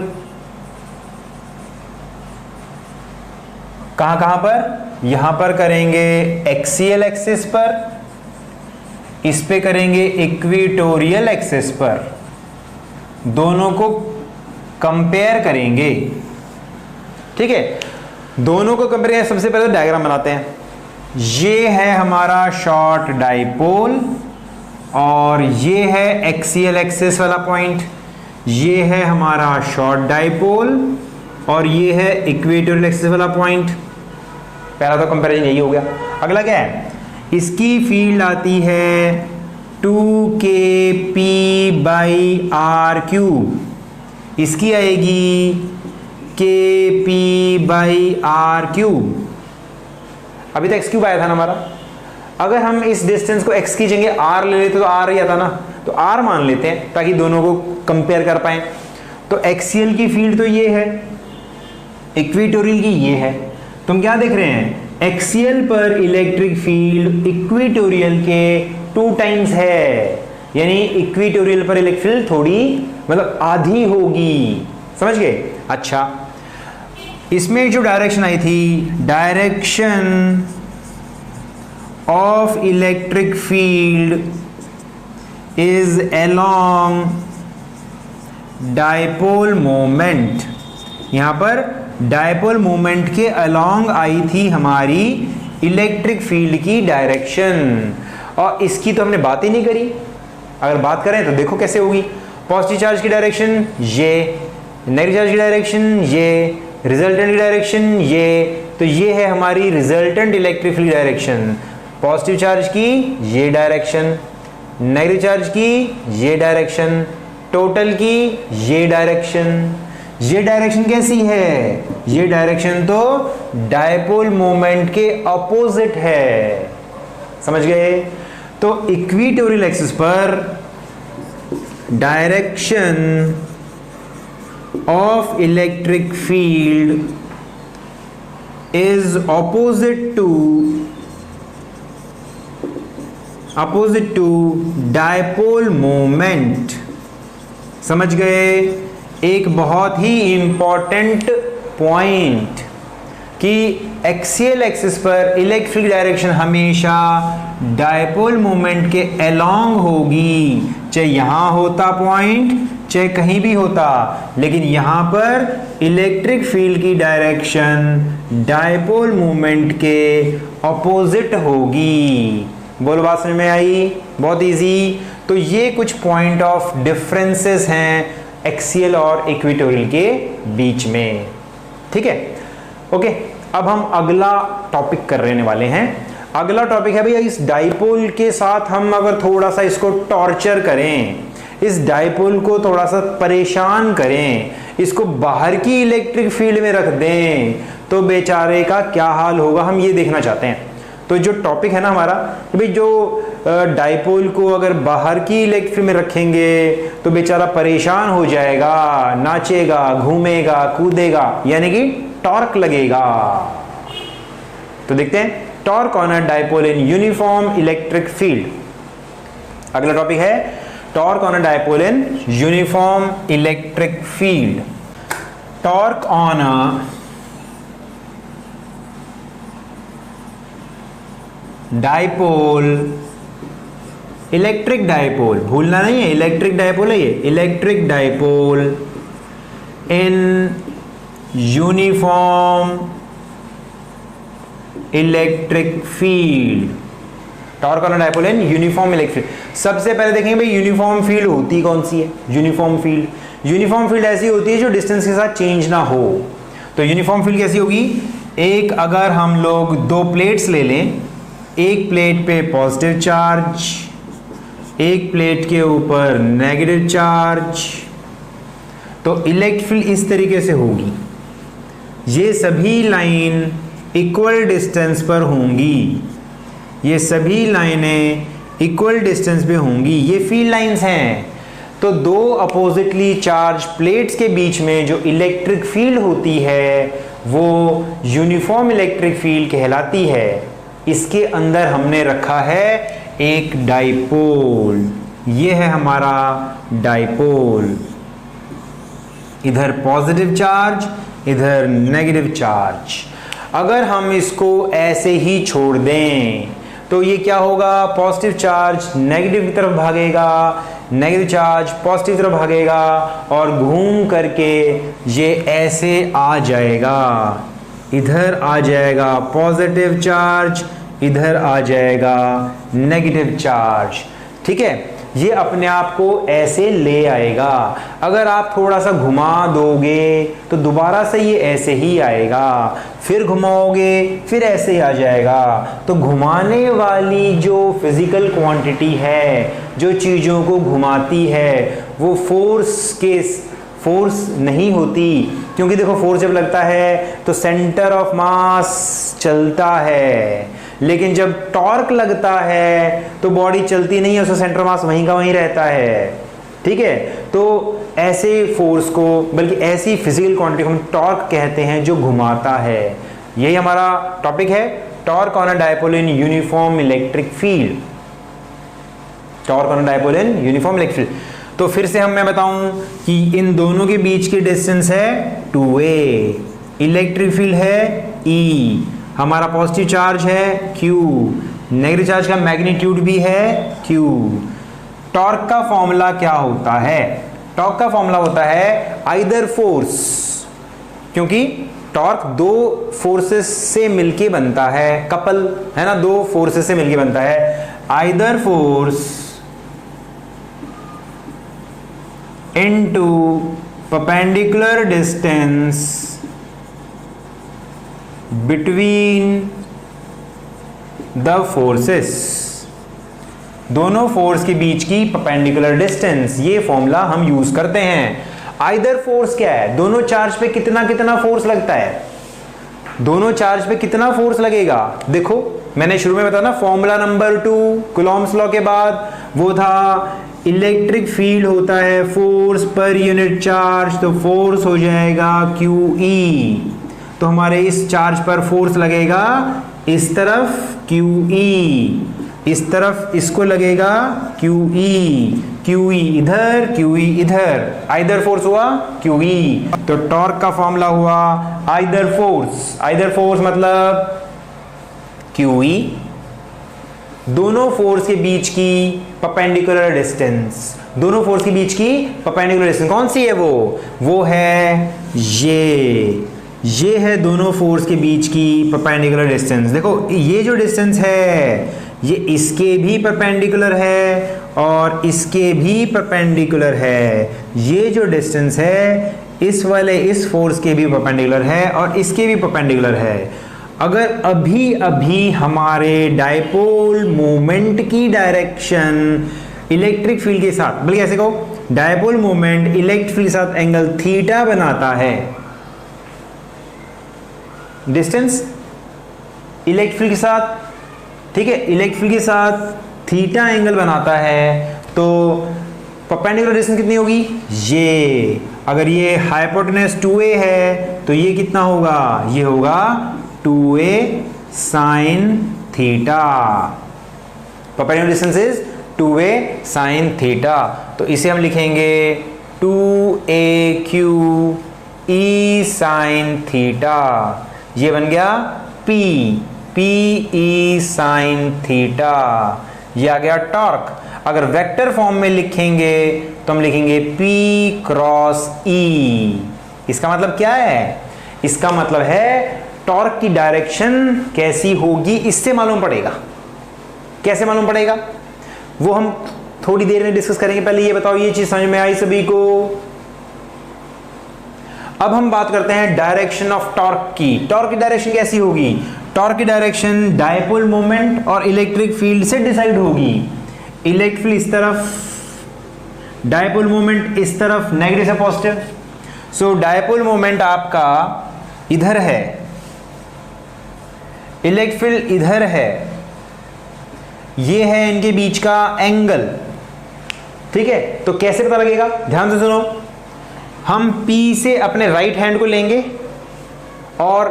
कहां पर? यहां पर करेंगे एक्सियल एक्सिस पर, इस पे करेंगे इक्वेटोरियल एक्सिस पर, दोनों को कंपेयर करेंगे। ठीक है, दोनों को कंपेयर करें, सबसे पहले डायग्राम बनाते हैं। ये है हमारा शॉर्ट डायपोल और ये है एक्सियल एक्सिस वाला पॉइंट, ये है हमारा शॉर्ट डायपोल और ये है इक्वेटोरियल एक्सिस वाला पॉइंट। पहला तो कंपैरिजन यही हो गया। अगला क्या है? इसकी फील्ड आती है 2kp/r³, इसकी आएगी kp/r³। अभी तक x³ आया था ना हमारा, अगर हम इस डिस्टेंस को x की जगह r ले लेते तो r ही आता ना, तो r मान लेते हैं ताकि दोनों को कंपेयर कर पाए। तो एक्सियल की फील्ड तो ये है, इक्वेटोरियल की ये है। तुम क्या देख रहे हैं? एक्सियल पर इलेक्ट्रिक फील्ड इक्वेटोरियल के 2 टाइम्स है, यानी इक्वेटोरियल पर इलेक्ट्रिक फील्ड थोड़ी मतलब आधी होगी। समझ गए? अच्छा, इसमें जो डायरेक्शन आई थी, direction of electric field is along dipole moment. यहां पर डायपोल मोमेंट के अलोंग आई थी हमारी इलेक्ट्रिक फील्ड की डायरेक्शन, और इसकी तो हमने बात ही नहीं करी। अगर बात करें तो देखो कैसे होगी। पॉजिटिव चार्ज की डायरेक्शन ये, नेगेटिव चार्ज की डायरेक्शन ये, रिजल्टेंट की डायरेक्शन ये, तो ये है हमारी resultant electric field direction. Positive charge की ये डायरेक्शन, नेगेटिव चार्ज की ये डायरेक्शन, टोटल की ये डायरेक्शन। ये डायरेक्शन कैसी है? ये डायरेक्शन तो डायपोल मोमेंट के अपोजिट है, समझ गए? तो इक्वेटोरियल एक्सिस पर direction of electric field is opposite to dipole moment. समझ गए? एक बहुत ही इंपॉर्टेंट पॉइंट कि एक्सियल एक्सिस पर इलेक्ट्रिक डायरेक्शन हमेशा डायपोल मोमेंट के अलोंग होगी, चाहे यहां होता पॉइंट, चाहे कहीं भी होता, लेकिन यहां पर इलेक्ट्रिक फील्ड की डायरेक्शन डायपोल मोमेंट के अपोजिट होगी। बोलो, बात समझ में आई? बहुत इजी। तो ये कुछ पॉइंट ऑफ डिफरेंसेस हैं एक्सियल और इक्वेटोरियल के बीच में, ठीक है? ओके, अब हम अगला टॉपिक कर रहने वाले हैं। अगला टॉपिक है भैया, इस डाइपोल के साथ हम अगर थोड़ा सा इसको टॉर्चर करें, इस डाइपोल को थोड़ा सा परेशान करें, इसको बाहर की इलेक्ट्रिक फील्ड में रख दें, तो बेचारे का क्या हाल होगा, हम ये देखना चाहते हैं। तो जो टॉपिक है ना हमारा, भाई जो डाइपोल को अगर बाहर की इलेक्ट्रिक फील्ड में रखेंगे तो बेचारा परेशान हो जाएगा, नाचेगा, घूमेगा, कूदेगा, यानी कि टॉर्क लगेगा। तो देखते हैं torque on a dipole in uniform electric field. अगला टॉपिक है torque on a dipole in uniform electric field. Torque on a dipole, electric dipole, भूलना नहीं है, इलेक्ट्रिक डाइपोल है ये, electric dipole in uniform electric field. Torque on a dipole in uniform electric field. सबसे पहले देखेंगे भाई यूनिफॉर्म फील्ड होती कौन सी है? यूनिफॉर्म फील्ड ऐसी होती है जो डिस्टेंस के साथ चेंज ना हो। तो यूनिफॉर्म फील्ड कैसी होगी? एक अगर हम लोग दो प्लेट्स ले लें, एक प्लेट पे पॉजिटिव चार्ज, एक प्लेट के ऊपर नेगेटिव चार्ज, तो इलेक्ट्रिक फील्ड इस तरीके से होगी। ये सभी लाइन इक्वल डिस्टेंस पर होंगी, ये सभी लाइनें इक्वल डिस्टेंस पे होंगी, ये फील्ड लाइंस हैं। तो दो अपोजिटली चार्ज प्लेट्स के बीच में जो इलेक्ट्रिक फील्ड होती है वो यूनिफॉर्म इलेक्ट्रिक फील्ड कहलाती है। इसके अंदर हमने रखा है एक डाइपोल, ये है हमारा डाइपोल। इधर पॉजिटिव चार्ज, इधर नेगेटिव चार्ज। अगर हम इसको ऐसे ही छोड़ दें तो ये क्या होगा? पॉजिटिव चार्ज नेगेटिव की तरफ भागेगा, नेगेटिव चार्ज पॉजिटिव की तरफ भागेगा और घूम करके ये ऐसे आ जाएगा। इधर आ जाएगा पॉजिटिव चार्ज, इधर आ जाएगा नेगेटिव चार्ज, ठीक है? ये अपने आप को ऐसे ले आएगा। अगर आप थोड़ा सा घुमा दोगे तो दोबारा से ये ऐसे ही आएगा, फिर घुमाओगे फिर ऐसे ही आ जाएगा। तो घुमाने वाली जो फिजिकल क्वांटिटी है, जो चीज़ों को घुमाती है, वो फोर्स नहीं होती, क्योंकि देखो फोर्स जब लगता है तो सेंटर ऑफ मास चलता है, लेकिन जब टॉर्क लगता है तो बॉडी चलती नहीं है, उसका सेंटर मास वहीं का वहीं रहता है, ठीक है? तो ऐसे फोर्स को, बल्कि ऐसी फिजिकल क्वांटिटी को हम टॉर्क कहते हैं जो घुमाता है। यही हमारा टॉपिक है, torque on a dipole in uniform electric field. Torque on a dipole in uniform electric field. तो फिर से मैं बताऊं कि इन दोनों के बीच की डिस्टेंस है 2a, इलेक्ट्रिक फील्ड है E, हमारा पॉजिटिव चार्ज है Q, नेगेटिव चार्ज का मैग्नीट्यूड भी है Q। टॉर्क का फॉर्मूला क्या होता है? टॉर्क का फॉर्मूला होता है आइदर फोर्स, क्योंकि टॉर्क दो फोर्सेस से मिलके बनता है, कपल है ना, दो फोर्सेस से मिलके बनता है। Either force into perpendicular distance between the forces, दोनों फोर्स के बीच की परपेंडिकुलर डिस्टेंस, ये फॉर्मूला हम यूज करते हैं। आइदर फोर्स क्या है, दोनों चार्ज पे कितना कितना फोर्स लगता है, दोनों चार्ज पे कितना फोर्स लगेगा। देखो मैंने शुरू में बताया ना, फॉर्मूला नंबर 2 कूलॉम्स लॉ के बाद वो था इलेक्ट्रिक फील्ड होता है फोर्स पर यूनिट चार्ज, तो फोर्स हो जाएगा QE। तो हमारे इस चार्ज पर फोर्स लगेगा इस तरफ QE, इस तरफ इसको लगेगा QE इधर, QE इधर, आइदर फोर्स हुआ QE। तो टॉर्क का फॉर्मूला हुआ आइदर फोर्स मतलब QE, दोनों फोर्स के बीच की परपेंडिकुलर डिस्टेंस, दोनों फोर्स के बीच की परपेंडिकुलर डिस्टेंस कौन सी है, वो है ये है दोनों फोर्स के बीच की परपेंडिकुलर डिस्टेंस। देखो ये जो डिस्टेंस है ये इसके भी परपेंडिकुलर है और इसके भी परपेंडिकुलर है। ये जो डिस्टेंस है इस वाले इस फोर्स के भी परपेंडिकुलर है और इसके भी परपेंडिकुलर है। अगर अभी अभी हमारे डायपोल मूवमेंट की डायरेक्शन इलेक्ट्रिक फील्ड के साथ, बल्कि ऐसे कहो डायपोल मूवमेंट इलेक्ट्रिक फील्ड के साथ एंगल थीटा बनाता है, डिस्टेंस इलेक्ट्रिक फील्ड के साथ, ठीक है, इलेक्ट्रिक फील्ड के साथ थीटा एंगल बनाता है, तो परपेंडिकुलर डिस्टेंस कितनी होगी, ये अगर ये हाइपोटेनस 2a है तो ये कितना होगा, ये होगा 2a sin theta. Perpendicular distance is 2a sin theta. तो इसे हम लिखेंगे 2aq e sin थीटा, ये बन गया P e sin थीटा, ये आ गया टॉर्क। अगर वेक्टर फॉर्म में लिखेंगे तो हम लिखेंगे P क्रॉस E। इसका मतलब क्या है, इसका मतलब है टॉर्क की डायरेक्शन कैसी होगी इससे मालूम पड़ेगा। कैसे मालूम पड़ेगा वो हम थोड़ी देर में डिस्कस करेंगे। पहले ये बताओ ये चीज समझ में आई सभी को। अब हम बात करते हैं डायरेक्शन ऑफ टॉर्क की। टॉर्क की डायरेक्शन कैसी होगी, टॉर्क की डायरेक्शन डायपोल मोमेंट और इलेक्ट्रिक फील्ड से डिसाइड होगी। इलेक्ट्रिक फील्ड इस तरफ, डायपोल मोमेंट इस तरफ, नेगेटिव से पॉजिटिव। सो डायपोल मोमेंट आपका इधर है, इलेक्ट्रिक फील्ड इधर है, ये है इनके बीच का एंगल, ठीक है। तो कैसे पता लगेगा, ध्यान से सुनो। हम P से अपने राइट हैंड को लेंगे और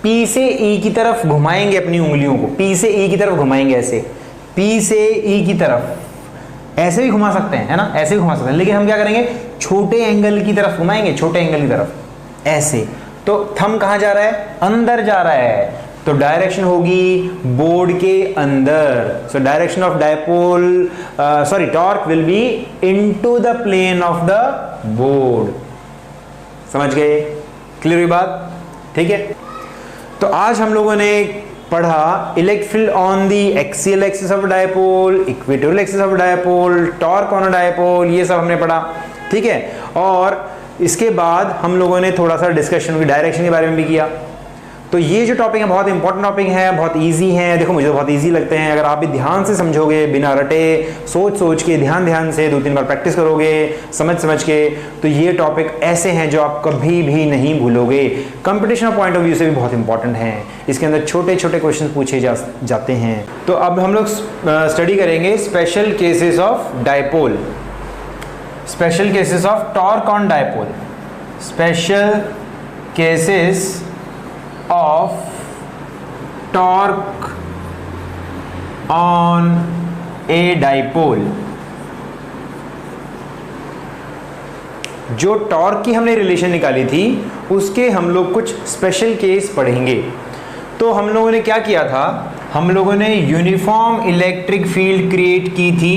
P से E की तरफ घुमाएंगे अपनी उंगलियों को, P से E की तरफ घुमाएंगे ऐसे, P से E की तरफ ऐसे भी घुमा सकते हैं, है ना, ऐसे भी घुमा सकते हैं, लेकिन हम क्या करेंगे छोटे एंगल की तरफ घुमाएंगे, छोटे एंगल की तरफ ऐसे। तो थंब कहां जा रहा है, अंदर जा रहा है, तो डायरेक्शन होगी बोर्ड के अंदर। So direction of dipole torque will be into the plane of the board. समझ गए, क्लियर हुई बात, ठीक है। तो आज हम लोगों ने पढ़ा electric field on the axial axis of dipole, equatorial axis of dipole, torque on a dipole, ये सब हमने पढ़ा, ठीक है। और इसके बाद हम लोगों ने थोड़ा सा डिस्कशन की डायरेक्शन के बारे में भी किया। तो ये जो टॉपिक है बहुत इंपॉर्टेंट टॉपिक है, बहुत इजी है। देखो मुझे बहुत इजी लगते हैं, अगर आप भी ध्यान से समझोगे, बिना रटे, सोच के, ध्यान से 2-3 बार प्रैक्टिस करोगे, समझ के, तो ये टॉपिक ऐसे हैं जो आप कभी भी नहीं भूलोगे। कंपटीशन पॉइंट ऑफ व्यू से भी बहुत इंपॉर्टेंट हैं, इसके अंदर छोटे छोटे क्वेश्चन पूछे जाते हैं। तो अब हम लोग स्टडी करेंगे special cases of dipole, special cases of torque on dipole, special cases of torque on a dipole। जो टॉर्क की हमने रिलेशन निकाली थी उसके हम लोग कुछ स्पेशल केस पढ़ेंगे। तो हम लोगों ने क्या किया था, हम लोगों ने यूनिफॉर्म इलेक्ट्रिक फील्ड क्रिएट की थी।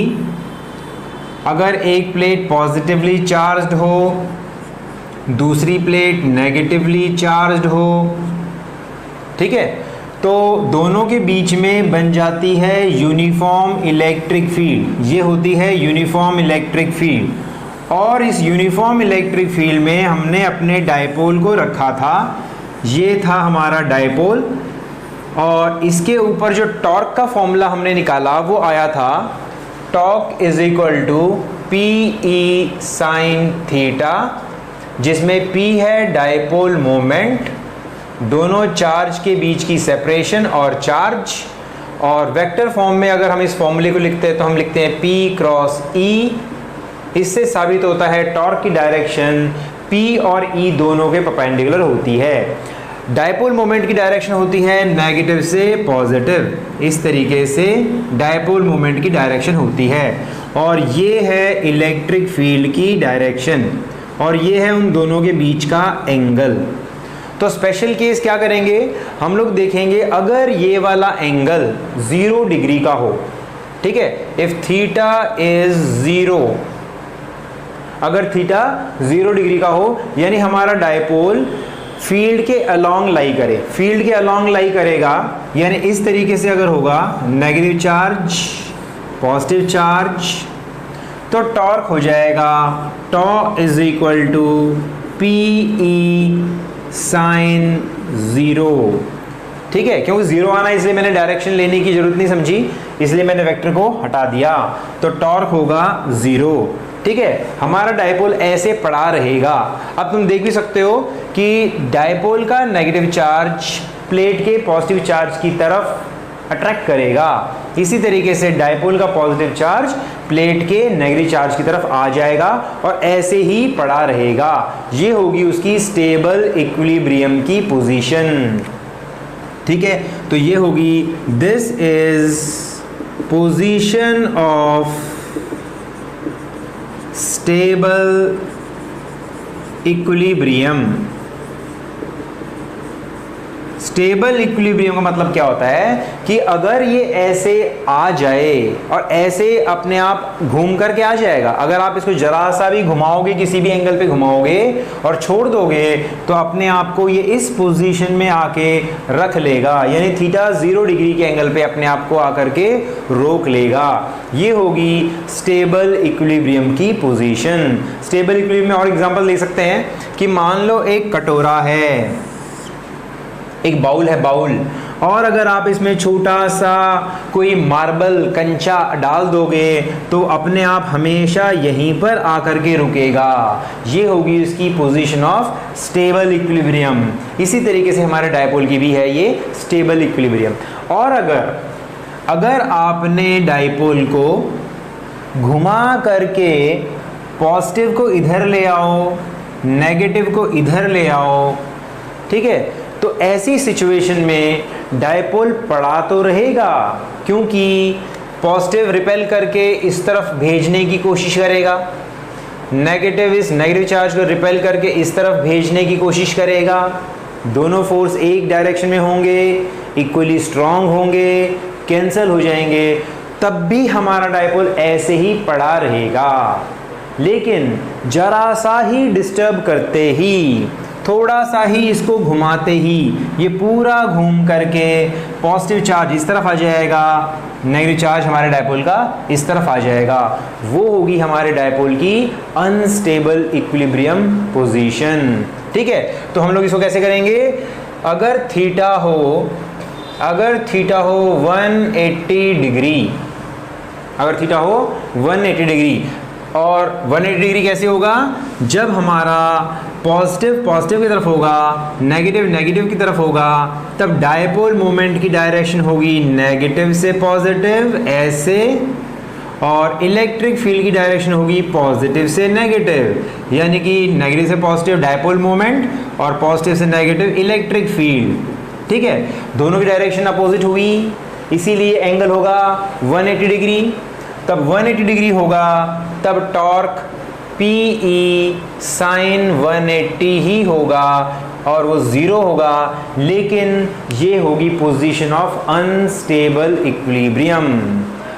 अगर एक प्लेट पॉजिटिवली चार्ज्ड हो, दूसरी प्लेट नेगेटिवली चार्ज्ड हो, ठीक है, तो दोनों के बीच में बन जाती है यूनिफॉर्म इलेक्ट्रिक फील्ड। ये होती है यूनिफॉर्म इलेक्ट्रिक फील्ड। और इस यूनिफॉर्म इलेक्ट्रिक फील्ड में हमने अपने डायपोल को रखा था। ये था हमारा डायपोल, और इसके ऊपर जो टॉर्क का फॉर्मूला हमने निकाला वो आया था torque is equal to P E sine theta, जिसमें P है डायपोल मोमेंट, दोनों चार्ज के बीच की सेपरेशन और चार्ज, और वेक्टर फॉर्म में अगर हम इस फॉर्मूले को लिखते हैं तो हम लिखते हैं P क्रॉस E। इससे साबित होता है टॉर्क की डायरेक्शन P और E दोनों के परपेंडिकुलर होती है। डायपोल मोमेंट की डायरेक्शन होती है नेगेटिव से पॉजिटिव, इस तरीके से डायपोल मोमेंट की डायरेक्शन होती है। और ये है इलेक्ट्रिक फील्ड की डायरेक्शन, और ये है उन दोनों के बीच का एंगल। तो स्पेशल केस क्या करेंगे हम लोग देखेंगे, अगर ये वाला एंगल 0 डिग्री का हो, ठीक है, इफ थीटा इज 0, अगर थीटा 0 डिग्री का हो यानी हमारा डायपोल फील्ड के अलोंग लाई करे, फील्ड के अलोंग लाई करेगा, यानी इस तरीके से अगर होगा नेगेटिव चार्ज पॉजिटिव चार्ज, तो टॉर्क हो जाएगा tau is equal to P E sine 0, ठीक है। क्योंकि 0 आना इसलिए मैंने डायरेक्शन लेने की जरूरत नहीं समझी, इसलिए मैंने वेक्टर को हटा दिया, तो टॉर्क होगा 0, ठीक है। हमारा डायपोल ऐसे पड़ा रहेगा। अब तुम देख भी सकते हो कि डायपोल का नेगेटिव चार्ज प्लेट के पॉजिटिव चार्ज की तरफ अट्रैक्ट करेगा, इसी तरीके से डायपोल का पॉजिटिव चार्ज प्लेट के नेगेटिव चार्ज की तरफ आ जाएगा और ऐसे ही पड़ा रहेगा। ये होगी उसकी स्टेबल इक्विलिब्रियम की पोजीशन, ठीक है। तो ये होगी this is position of stable equilibrium. Stable equilibrium का मतलब क्या होता है कि अगर ये ऐसे आ जाए और ऐसे अपने आप घूम करके आ जाएगा, अगर आप इसको जरा सा भी घुमाओगे, किसी भी एंगल पे घुमाओगे और छोड़ दोगे तो अपने आप को ये इस पोजीशन में आके रख लेगा, यानी थीटा 0 डिग्री के एंगल पे अपने आप को आकर के रोक लेगा। ये होगी स्टेबल इक्विलिब्रियम की पोजीशन। स्टेबल इक्विलिब्रियम में और एग्जांपल ले सकते हैं कि मान लो एक कटोरा है, एक बाउल है बाउल, और अगर आप इसमें छोटा सा कोई मार्बल कंचा डाल दोगे तो अपने आप हमेशा यहीं पर आकर के रुकेगा। ये होगी इसकी पोजीशन ऑफ स्टेबल इक्विलिब्रियम। इसी तरीके से हमारे डायपोल की भी है ये स्टेबल इक्विलिब्रियम। और अगर आपने डायपोल को घुमा करके पॉजिटिव को इधर ले आओ, नेगेटिव को इधर ले आओ, ठीक है, तो ऐसी सिचुएशन में डायपोल पड़ा तो रहेगा, क्योंकि पॉजिटिव रिपेल करके इस तरफ भेजने की कोशिश करेगा, नेगेटिव इस नेगेटिव चार्ज को रिपेल करके इस तरफ भेजने की कोशिश करेगा। दोनों फोर्स एक डायरेक्शन में होंगे, इक्वली स्ट्रांग होंगे, कैंसल हो जाएंगे, तब भी हमारा डायपोल ऐसे ही पड़ा रहेगा। लेकिन जरा सा ही डिस्टर्ब करते ही, थोड़ा सा ही इसको घुमाते ही ये पूरा घूम करके पॉजिटिव चार्ज इस तरफ आ जाएगा, नेगेटिव चार्ज हमारे डायपोल का इस तरफ आ जाएगा। वो होगी हमारे डायपोल की अनस्टेबल इक्विलिब्रियम पोजीशन, ठीक है। तो हम लोग इसको कैसे करेंगे, अगर थीटा हो 180 डिग्री, अगर थीटा हो 180 डिग्री, और 180 डिग्री कैसे होगा, जब हमारा पॉजिटिव पॉजिटिव की तरफ होगा, नेगेटिव नेगेटिव की तरफ होगा, तब डायपोल मोमेंट की डायरेक्शन होगी नेगेटिव से पॉजिटिव ऐसे, और इलेक्ट्रिक फील्ड की डायरेक्शन होगी पॉजिटिव से नेगेटिव, यानी कि नेगेटिव से पॉजिटिव डायपोल मोमेंट और पॉजिटिव से नेगेटिव इलेक्ट्रिक फील्ड, ठीक है। दोनों की डायरेक्शन अपोजिट हुई, इसीलिए एंगल होगा 180 डिग्री। तब 180 डिग्री होगा तब टॉर्क पी ई साइन 180 ही होगा और वो 0 होगा, लेकिन ये होगी position of unstable equilibrium.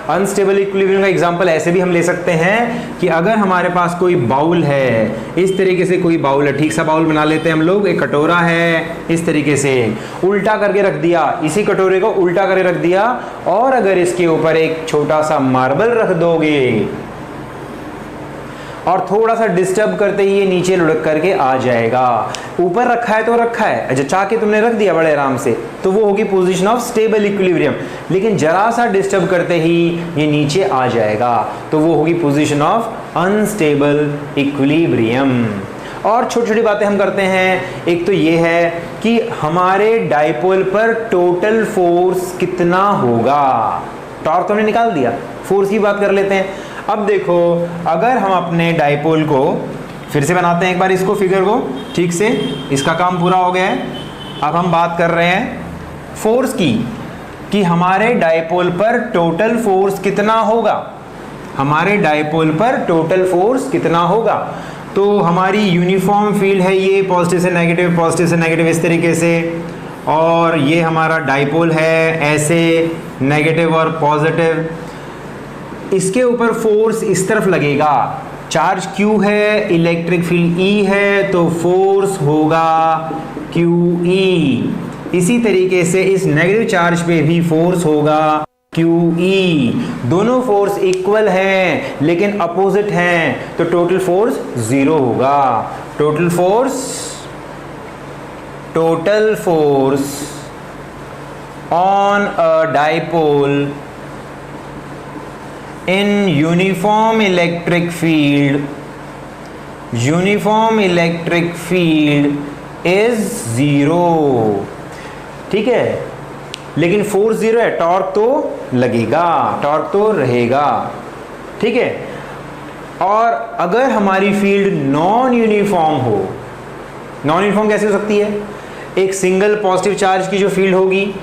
Unstable equilibrium का एग्जांपल ऐसे भी हम ले सकते हैं कि अगर हमारे पास कोई बाउल है, इस तरीके से कोई बाउल है, ठीक सा बाउल बना लेते हैं हम लोग, एक कटोरा है, इस तरीके से उल्टा करके रख दिया, इसी कटोरे को उल्टा करके रख दिया, और अगर इसके ऊपर एक छोटा सा मार्बल रख दोगे और थोड़ा सा डिस्टर्ब करते ही ये नीचे लुढ़क करके आ जाएगा। ऊपर रखा है तो रखा है, अच्छा चाह के तुमने रख दिया बड़े आराम से, तो वो होगी पोजीशन ऑफ स्टेबल इक्विलिब्रियम। लेकिन जरा सा डिस्टर्ब करते ही ये नीचे आ जाएगा, तो वो होगी पोजीशन ऑफ अनस्टेबल इक्विलिब्रियम। और छोटी छोटी बातें हम करते हैं। एक तो ये है कि हमारे डाइपोल पर टोटल फोर्स कितना होगा। टॉर्क तो हमने निकाल दिया, फोर्स की बात कर लेते हैं। अब देखो, अगर हम अपने डाइपोल को फिर से बनाते हैं एक बार इसको, फिगर को ठीक से, इसका काम पूरा हो गया है। अब हम बात कर रहे हैं फोर्स की, कि हमारे डाइपोल पर टोटल फोर्स कितना होगा। हमारे डाइपोल पर टोटल फोर्स कितना होगा। तो हमारी यूनिफॉर्म फील्ड है ये, पॉजिटिव से नेगेटिव इस तरीके से, और ये हमारा डाइपोल है ऐसे नेगेटिव और पॉजिटिव। इसके ऊपर फोर्स इस तरफ लगेगा, चार्ज Q है, इलेक्ट्रिक फील्ड E है, तो फोर्स होगा QE। इसी तरीके से इस नेगेटिव चार्ज पे भी फोर्स होगा QE। दोनों फोर्स इक्वल हैं लेकिन अपोजिट हैं, तो टोटल फोर्स 0 होगा। Total force on a dipole in uniform electric field is 0। ठीक है, लेकिन फोर्स 0 है, टॉर्क तो लगेगा, टॉर्क तो रहेगा। ठीक है, और अगर हमारी फील्ड नॉन यूनिफॉर्म हो, नॉन यूनिफॉर्म कैसे हो सकती है? एक सिंगल पॉजिटिव चार्ज की जो फील्ड होगी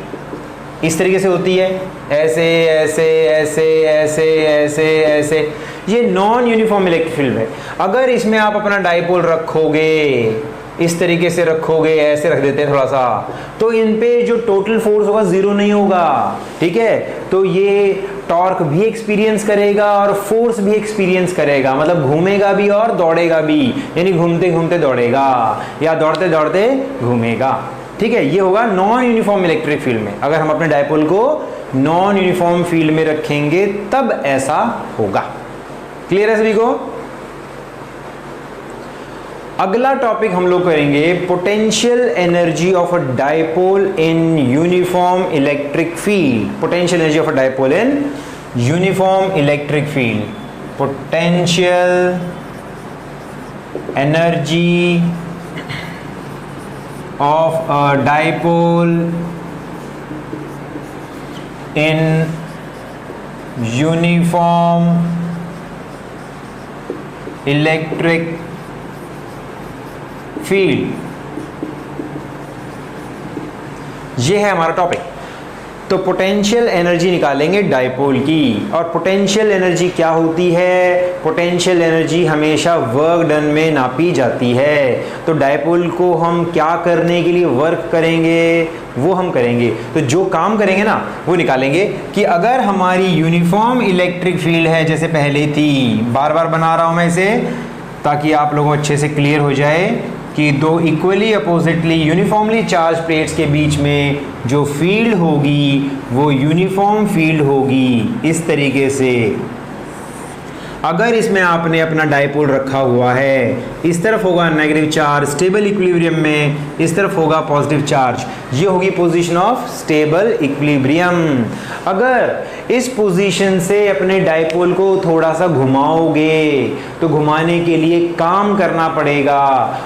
इस तरीके से होती है, ऐसे ऐसे ऐसे ऐसे ऐसे ऐसे, ये नॉन यूनिफॉर्म इलेक्ट्रिक फील्ड है। अगर इसमें आप अपना डाइपोल रखोगे, इस तरीके से रखोगे, ऐसे रख देते हैं थोड़ा सा, तो इन पे जो टोटल फोर्स होगा 0 नहीं होगा। ठीक है, तो ये टॉर्क भी एक्सपीरियंस करेगा और फोर्स भी एक्सपीरियंस करेगा, मतलब घूमेगा भी और दौड़ेगा भी, यानी घूमते घूमते दौड़ेगा या दौड़ते दौड़ते घूमेगा। ठीक है, ये होगा नॉन यूनिफॉर्म इलेक्ट्रिक फील्ड में। अगर हम अपने डाइपोल को नॉन यूनिफॉर्म फील्ड में रखेंगे तब ऐसा होगा। क्लियर है सभी को? अगला टॉपिक हम लोग करेंगे potential energy of a dipole in uniform electric field. Potential energy of a dipole in uniform electric field. Potential energy of a dipole in uniform electric field, ये है हमारा टॉपिक। तो पोटेंशियल एनर्जी निकालेंगे डाइपोल की। और पोटेंशियल एनर्जी क्या होती है? पोटेंशियल एनर्जी हमेशा वर्क डन में नापी जाती है। तो डाइपोल को हम क्या करने के लिए वर्क करेंगे वो हम करेंगे। तो जो काम करेंगे ना वो निकालेंगे कि अगर हमारी यूनिफॉर्म इलेक्ट्रिक फील्ड है जैसे पहले थी, बार बार बना रहा हूं मैं इसे ताकि आप लोगों को अच्छे से क्लियर हो जाए कि दो equally oppositely uniformly charge plates के बीच में जो फील्ड होगी वो यूनिफॉर्म फील्ड होगी इस तरीके से। अगर इसमें आपने अपना डाइपोल रखा हुआ है, इस तरफ होगा नेगेटिव चार्ज स्टेबल इक्विलिब्रियम में, इस तरफ होगा पॉजिटिव चार्ज, ये होगी पोजीशन ऑफ स्टेबल इक्विलिब्रियम। अगर इस पोजीशन से अपने डाइपोल को थोड़ा सा घुमाओगे तो घुमाने के लिए काम करना पड़ेगा,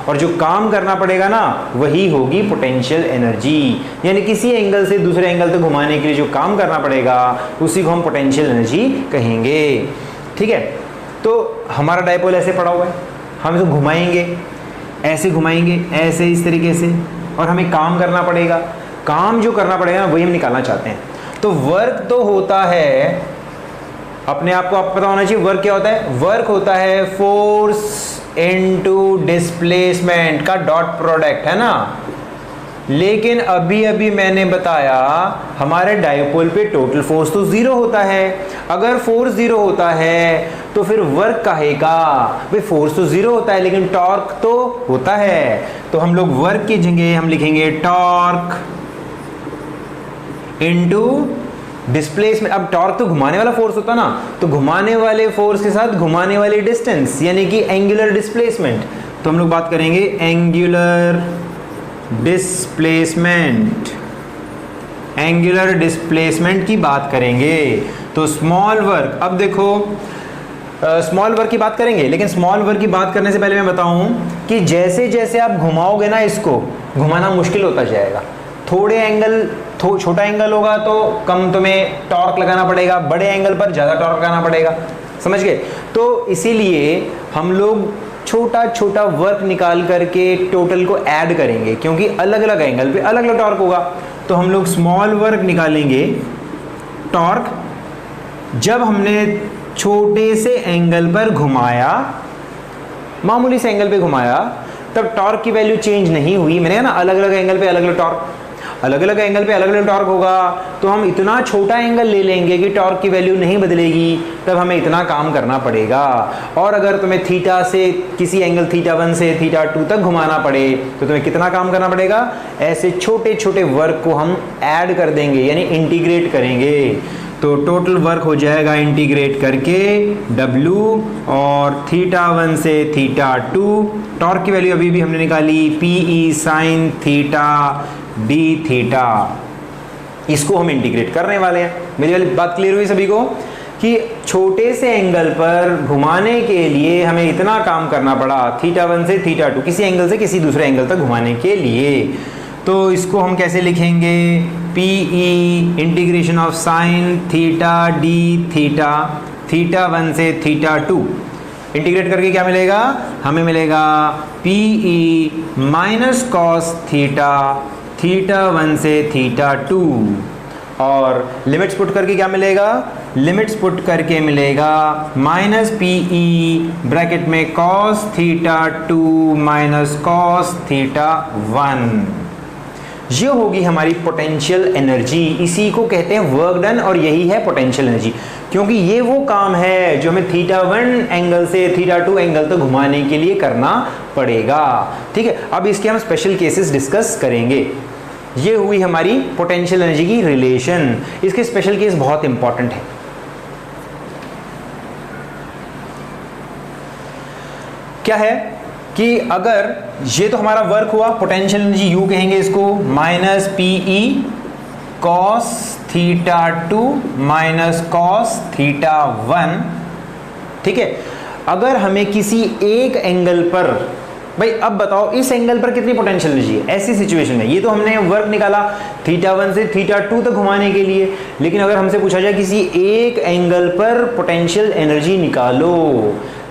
और जो काम करना पड़ेगा ना वही होगी पोटेंशियल एनर्जी। यानी किसी एंगल से दूसरे एंगल तक घुमाने के लिए जो काम करना पड़ेगा उसी को हम पोटेंशियल एनर्जी कहेंगे। ठीक है, तो हमारा डाइपोल ऐसे पड़ा हुआ है, हम इसको घुमाएंगे, ऐसे घुमाएंगे, ऐसे इस तरीके से, और हमें काम करना पड़ेगा। काम जो करना पड़ेगा वही हम निकालना चाहते हैं। तो वर्क तो होता है, अपने आप को आपको पता होना चाहिए वर्क क्या होता है। वर्क होता है फोर्स इनटू डिस्प्लेसमेंट का डॉट प्रोडक्ट, है ना। लेकिन अभी अभी मैंने बताया हमारे डाइपोल पे टोटल फोर्स तो 0 होता है। अगर फोर्स 0 होता है तो फिर वर्क काहे का? भाई फोर्स तो 0 होता है लेकिन टॉर्क तो होता है। तो हम लोग वर्क की जगह हम लिखेंगे टॉर्क इनटू डिस्प्लेसमेंट, अब टॉर्क तो घुमाने वाला फोर्स होता ना, तो घुमाने वाले फोर्स के साथ घुमाने वाली डिस्टेंस यानी कि एंगुलर डिस्प्लेसमेंट। तो हम लोग बात करेंगे एंगुलर डिस्प्लेसमेंट, एंगुलर डिस्प्लेसमेंट की बात करेंगे। तो स्मॉल वर्क, अब देखो स्मॉल वर्क की बात करेंगे, लेकिन स्मॉल वर्क की बात करने से पहले मैं बताऊं कि जैसे जैसे आप घुमाओगे ना, इसको घुमाना मुश्किल होता जाएगा। थोड़े एंगल, छोटा एंगल होगा तो कम तुम्हें टॉर्क लगाना पड़ेगा, बड़े एंगल पर ज़्यादा टॉर्क लगाना पड़ेगा, समझ गए। तो इसीलिए हम लोग छोटा छोटा वर्क निकाल करके टोटल को ऐड करेंगे, क्योंकि अलग अलग एंगल पे अलग अलग टॉर्क होगा। तो हम लोग स्मॉल वर्क निकालेंगे टॉर्क जब हमने छोटे से एंगल पर घुमाया, मामूली से एंगल पे घुमाया, तब टॉर्क की वैल्यू चेंज नहीं हुई। मैंने कहा ना अलग अलग एंगल पे अलग अलग टॉर्क, अलग अलग एंगल पे अलग अलग टॉर्क होगा, तो हम इतना छोटा एंगल ले लेंगे कि टॉर्क की वैल्यू नहीं बदलेगी, तब हमें इतना काम करना पड़ेगा। और अगर तुम्हें थीटा से किसी एंगल थीटा 1 से थीटा 2 तक घुमाना पड़े तो तुम्हें कितना काम करना पड़ेगा। ऐसे छोटे छोटे वर्क को हम ऐड कर देंगे, यानी इंटीग्रेट करेंगे। तो टोटल वर्क हो जाएगा इंटीग्रेट करके W, और थीटा 1 से थीटा 2, टॉर्क की वैल्यू अभी भी हमने निकाली PE sine theta d theta, इसको हम इंटीग्रेट करने वाले हैं। मेरी वाली बात क्लियर हुई सभी को कि छोटे से एंगल पर घुमाने के लिए हमें इतना काम करना पड़ा, थीटा 1 से थीटा 2, किसी एंगल से किसी दूसरे एंगल तक घुमाने के लिए। तो इसको हम कैसे लिखेंगे, PE integration of sine theta d theta, theta 1 से थीटा 2, इंटीग्रेट करके क्या मिलेगा, हमें मिलेगा PE minus cos theta, theta 1 से थीटा 2, और लिमिट्स पुट करके क्या मिलेगा, लिमिट्स पुट करके मिलेगा माइनस PE ब्रैकेट में cos theta 2 minus cos theta 1। ये होगी हमारी पोटेंशियल एनर्जी, इसी को कहते हैं वर्क डन, और यही है पोटेंशियल एनर्जी, क्योंकि ये वो काम है जो हमें थीटा 1 एंगल से थीटा 2 एंगल तक घुमाने के लिए करना पड़ेगा। ठीक है, अब इसके हम स्पेशल केसेस डिस्कस करेंगे। ये हुई हमारी पोटेंशियल एनर्जी की रिलेशन, इसके स्पेशल केस बहुत इंपॉर्टेंट है। क्या है कि अगर ये तो हमारा वर्क हुआ, पोटेंशियल एनर्जी यू कहेंगे इसको, minus PE cos theta 2 minus cos theta 1। ठीक है, अगर हमें किसी एक एंगल पर, भाई अब बताओ इस एंगल पर कितनी पोटेंशियल एनर्जी है ऐसी सिचुएशन में, ये तो हमने वर्क निकाला थीटा 1 से थीटा 2 तक घुमाने के लिए, लेकिन अगर हमसे पूछा जाए किसी एक एंगल पर पोटेंशियल एनर्जी निकालो,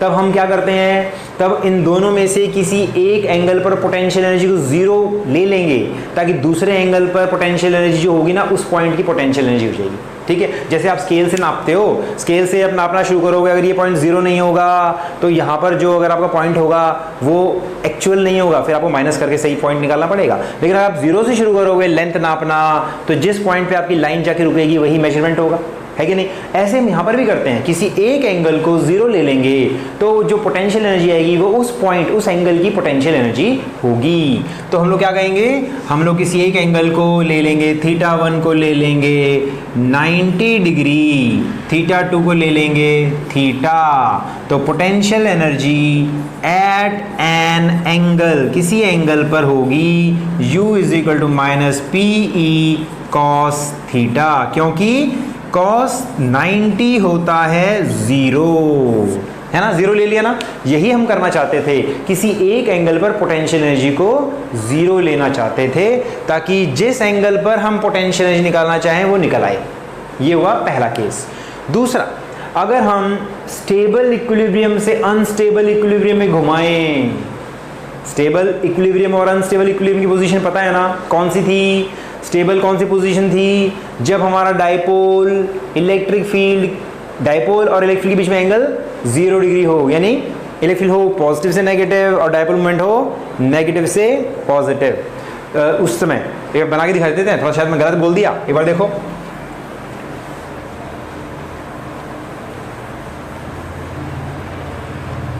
तब हम क्या करते हैं, तब इन दोनों में से किसी एक एंगल पर पोटेंशियल एनर्जी को जीरो ले लेंगे, ताकि दूसरे एंगल पर पोटेंशियल एनर्जी जो होगी ना उस पॉइंट की पोटेंशियल एनर्जी हो जाएगी। ठीक है, जैसे आप स्केल से नापते हो, स्केल से आप नापना शुरू करोगे, अगर ये पॉइंट जीरो नहीं होगा तो यहाँ पर जो अगर आपका पॉइंट होगा वो एक्चुअल नहीं होगा, फिर आपको माइनस करके सही पॉइंट निकालना पड़ेगा। लेकिन अगर आप जीरो से शुरू करोगे लेंथ नापना, तो जिस पॉइंट पे आपकी लाइन जाके रुकेगी वही मेजरमेंट होगा, है कि नहीं। ऐसे हम यहाँ पर भी करते हैं, किसी एक एंगल को जीरो ले लेंगे तो जो पोटेंशियल एनर्जी आएगी वो उस पॉइंट, उस एंगल की पोटेंशियल एनर्जी होगी। तो हम लोग क्या कहेंगे, हम लोग किसी एक एंगल को ले लेंगे, थीटा 1 को ले लेंगे 90 डिग्री, थीटा 2 को ले लेंगे थीटा, तो potential energy at an angle, किसी एंगल पर होगी U is equal to minus PE cos theta, क्योंकि cos 90 होता है जीरो, है ना, जीरो ले लिया ना। यही हम करना चाहते थे, किसी एक एंगल पर पोटेंशियल एनर्जी को जीरो लेना चाहते थे, ताकि जिस एंगल पर हम पोटेंशियल एनर्जी निकालना चाहें वो निकल आए। ये हुआ पहला केस। दूसरा, अगर हम स्टेबल इक्विलिब्रियम से अनस्टेबल इक्विलिब्रियम में घुमाएं, स्टेबल इक्विलिब्रियम और अनस्टेबल इक्विलिब्रियम की पोजीशन पता है ना, कौन सी थी, स्टेबल कौन सी पोजीशन थी, जब हमारा डाइपोल इलेक्ट्रिक फील्ड, डाइपोल और इलेक्ट्रिक फील्ड के बीच में एंगल 0 डिग्री हो, यानी इलेक्ट्रिक फील्ड हो पॉजिटिव से नेगेटिव और डाइपोल मोमेंट हो नेगेटिव से पॉजिटिव। उस समय एक बना के दिखा देते हैं, थोड़ा शायद मैं गलत बोल दिया, एक बार देखो।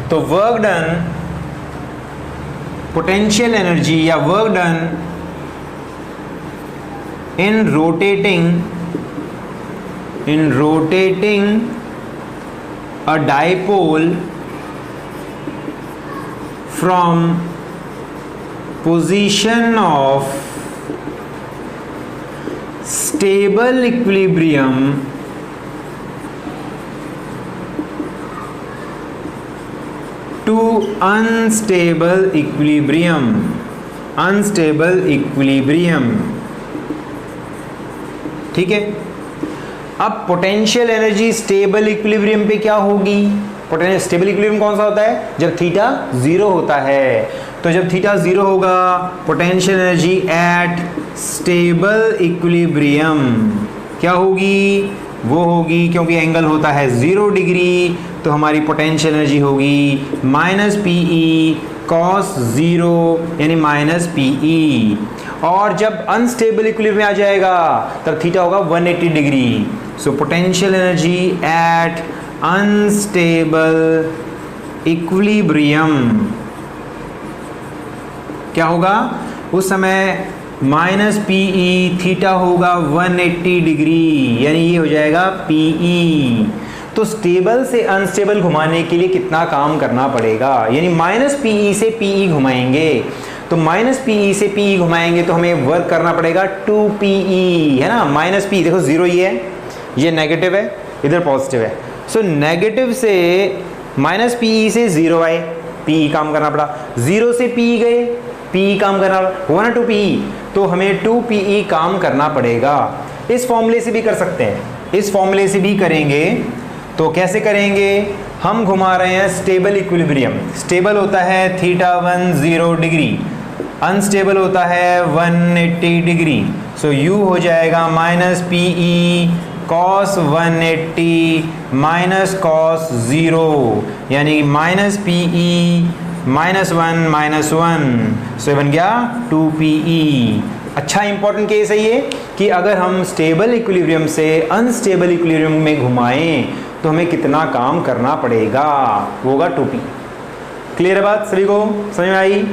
तो वर्क डन, पोटेंशियल एनर्जी या work done in rotating in rotating a dipole from position of stable equilibrium to unstable equilibrium. Unstable equilibrium, ठीक है। अब पोटेंशियल एनर्जी स्टेबल इक्विलिब्रियम पे क्या होगी? पोटेंशियल स्टेबल इक्विलिब्रियम कौन सा होता है? जब थीटा जीरो होता है। तो जब थीटा जीरो होगा, potential energy eight stable equilibrium क्या होगी? वो होगी, क्योंकि एंगल होता है 0 डिग्री, तो हमारी पोटेंशियल एनर्जी होगी माइनस पीई कॉस 0 यानी माइनस पीई। और जब अनस्टेबल इक्विलिब्रियम आ जाएगा तब थीटा होगा 180 degree. So potential energy eight unstable equilibrium क्या होगा? उस समय माइनस पीई, थीटा होगा 180 डिग्री, यानी ये हो जाएगा पीई। तो स्टेबल से अनस्टेबल घुमाने के लिए कितना काम करना पड़ेगा? यानी माइनस पीई से पीई घुमाएंगे, तो माइनस पीई से पीई घुमाएंगे तो हमें वर्क करना पड़ेगा 2पीई, है ना। माइनस पी देखो जीरो ही है, ये नेगेटिव है, इधर पॉजिटिव है। सो नेगेटिव से माइनस पीई से जीरो आए, पीई काम करना पड़ा। जीरो से पीई गए, पीई काम करना हुआ ना 2पीई, तो हमें 2पीई काम करना पड़ेगा। इस फॉर्मूले से भी कर सकते हैं, इस फॉर्मूले से भी करेंगे। तो कैसे करेंगे? हम घुमा रहे हैं स्टेबल इक्विलिब्रियम। स्टेबल होता है थीटा 10 डिग्री, अनस्टेबल होता है 180 डिग्री। सो यू हो जाएगा minus PE cos 180 minus cos 0, यानी minus PE minus 1 minus 1, so बन गया 2पीई। अच्छा इंपॉर्टेंट केस है ये कि अगर हम स्टेबल इक्विलिब्रियम से अनस्टेबल इक्विलिब्रियम में घुमाएं तो हमें कितना काम करना पड़ेगा, वो होगा 2p। क्लियर है बात? सभी को समझ में आई?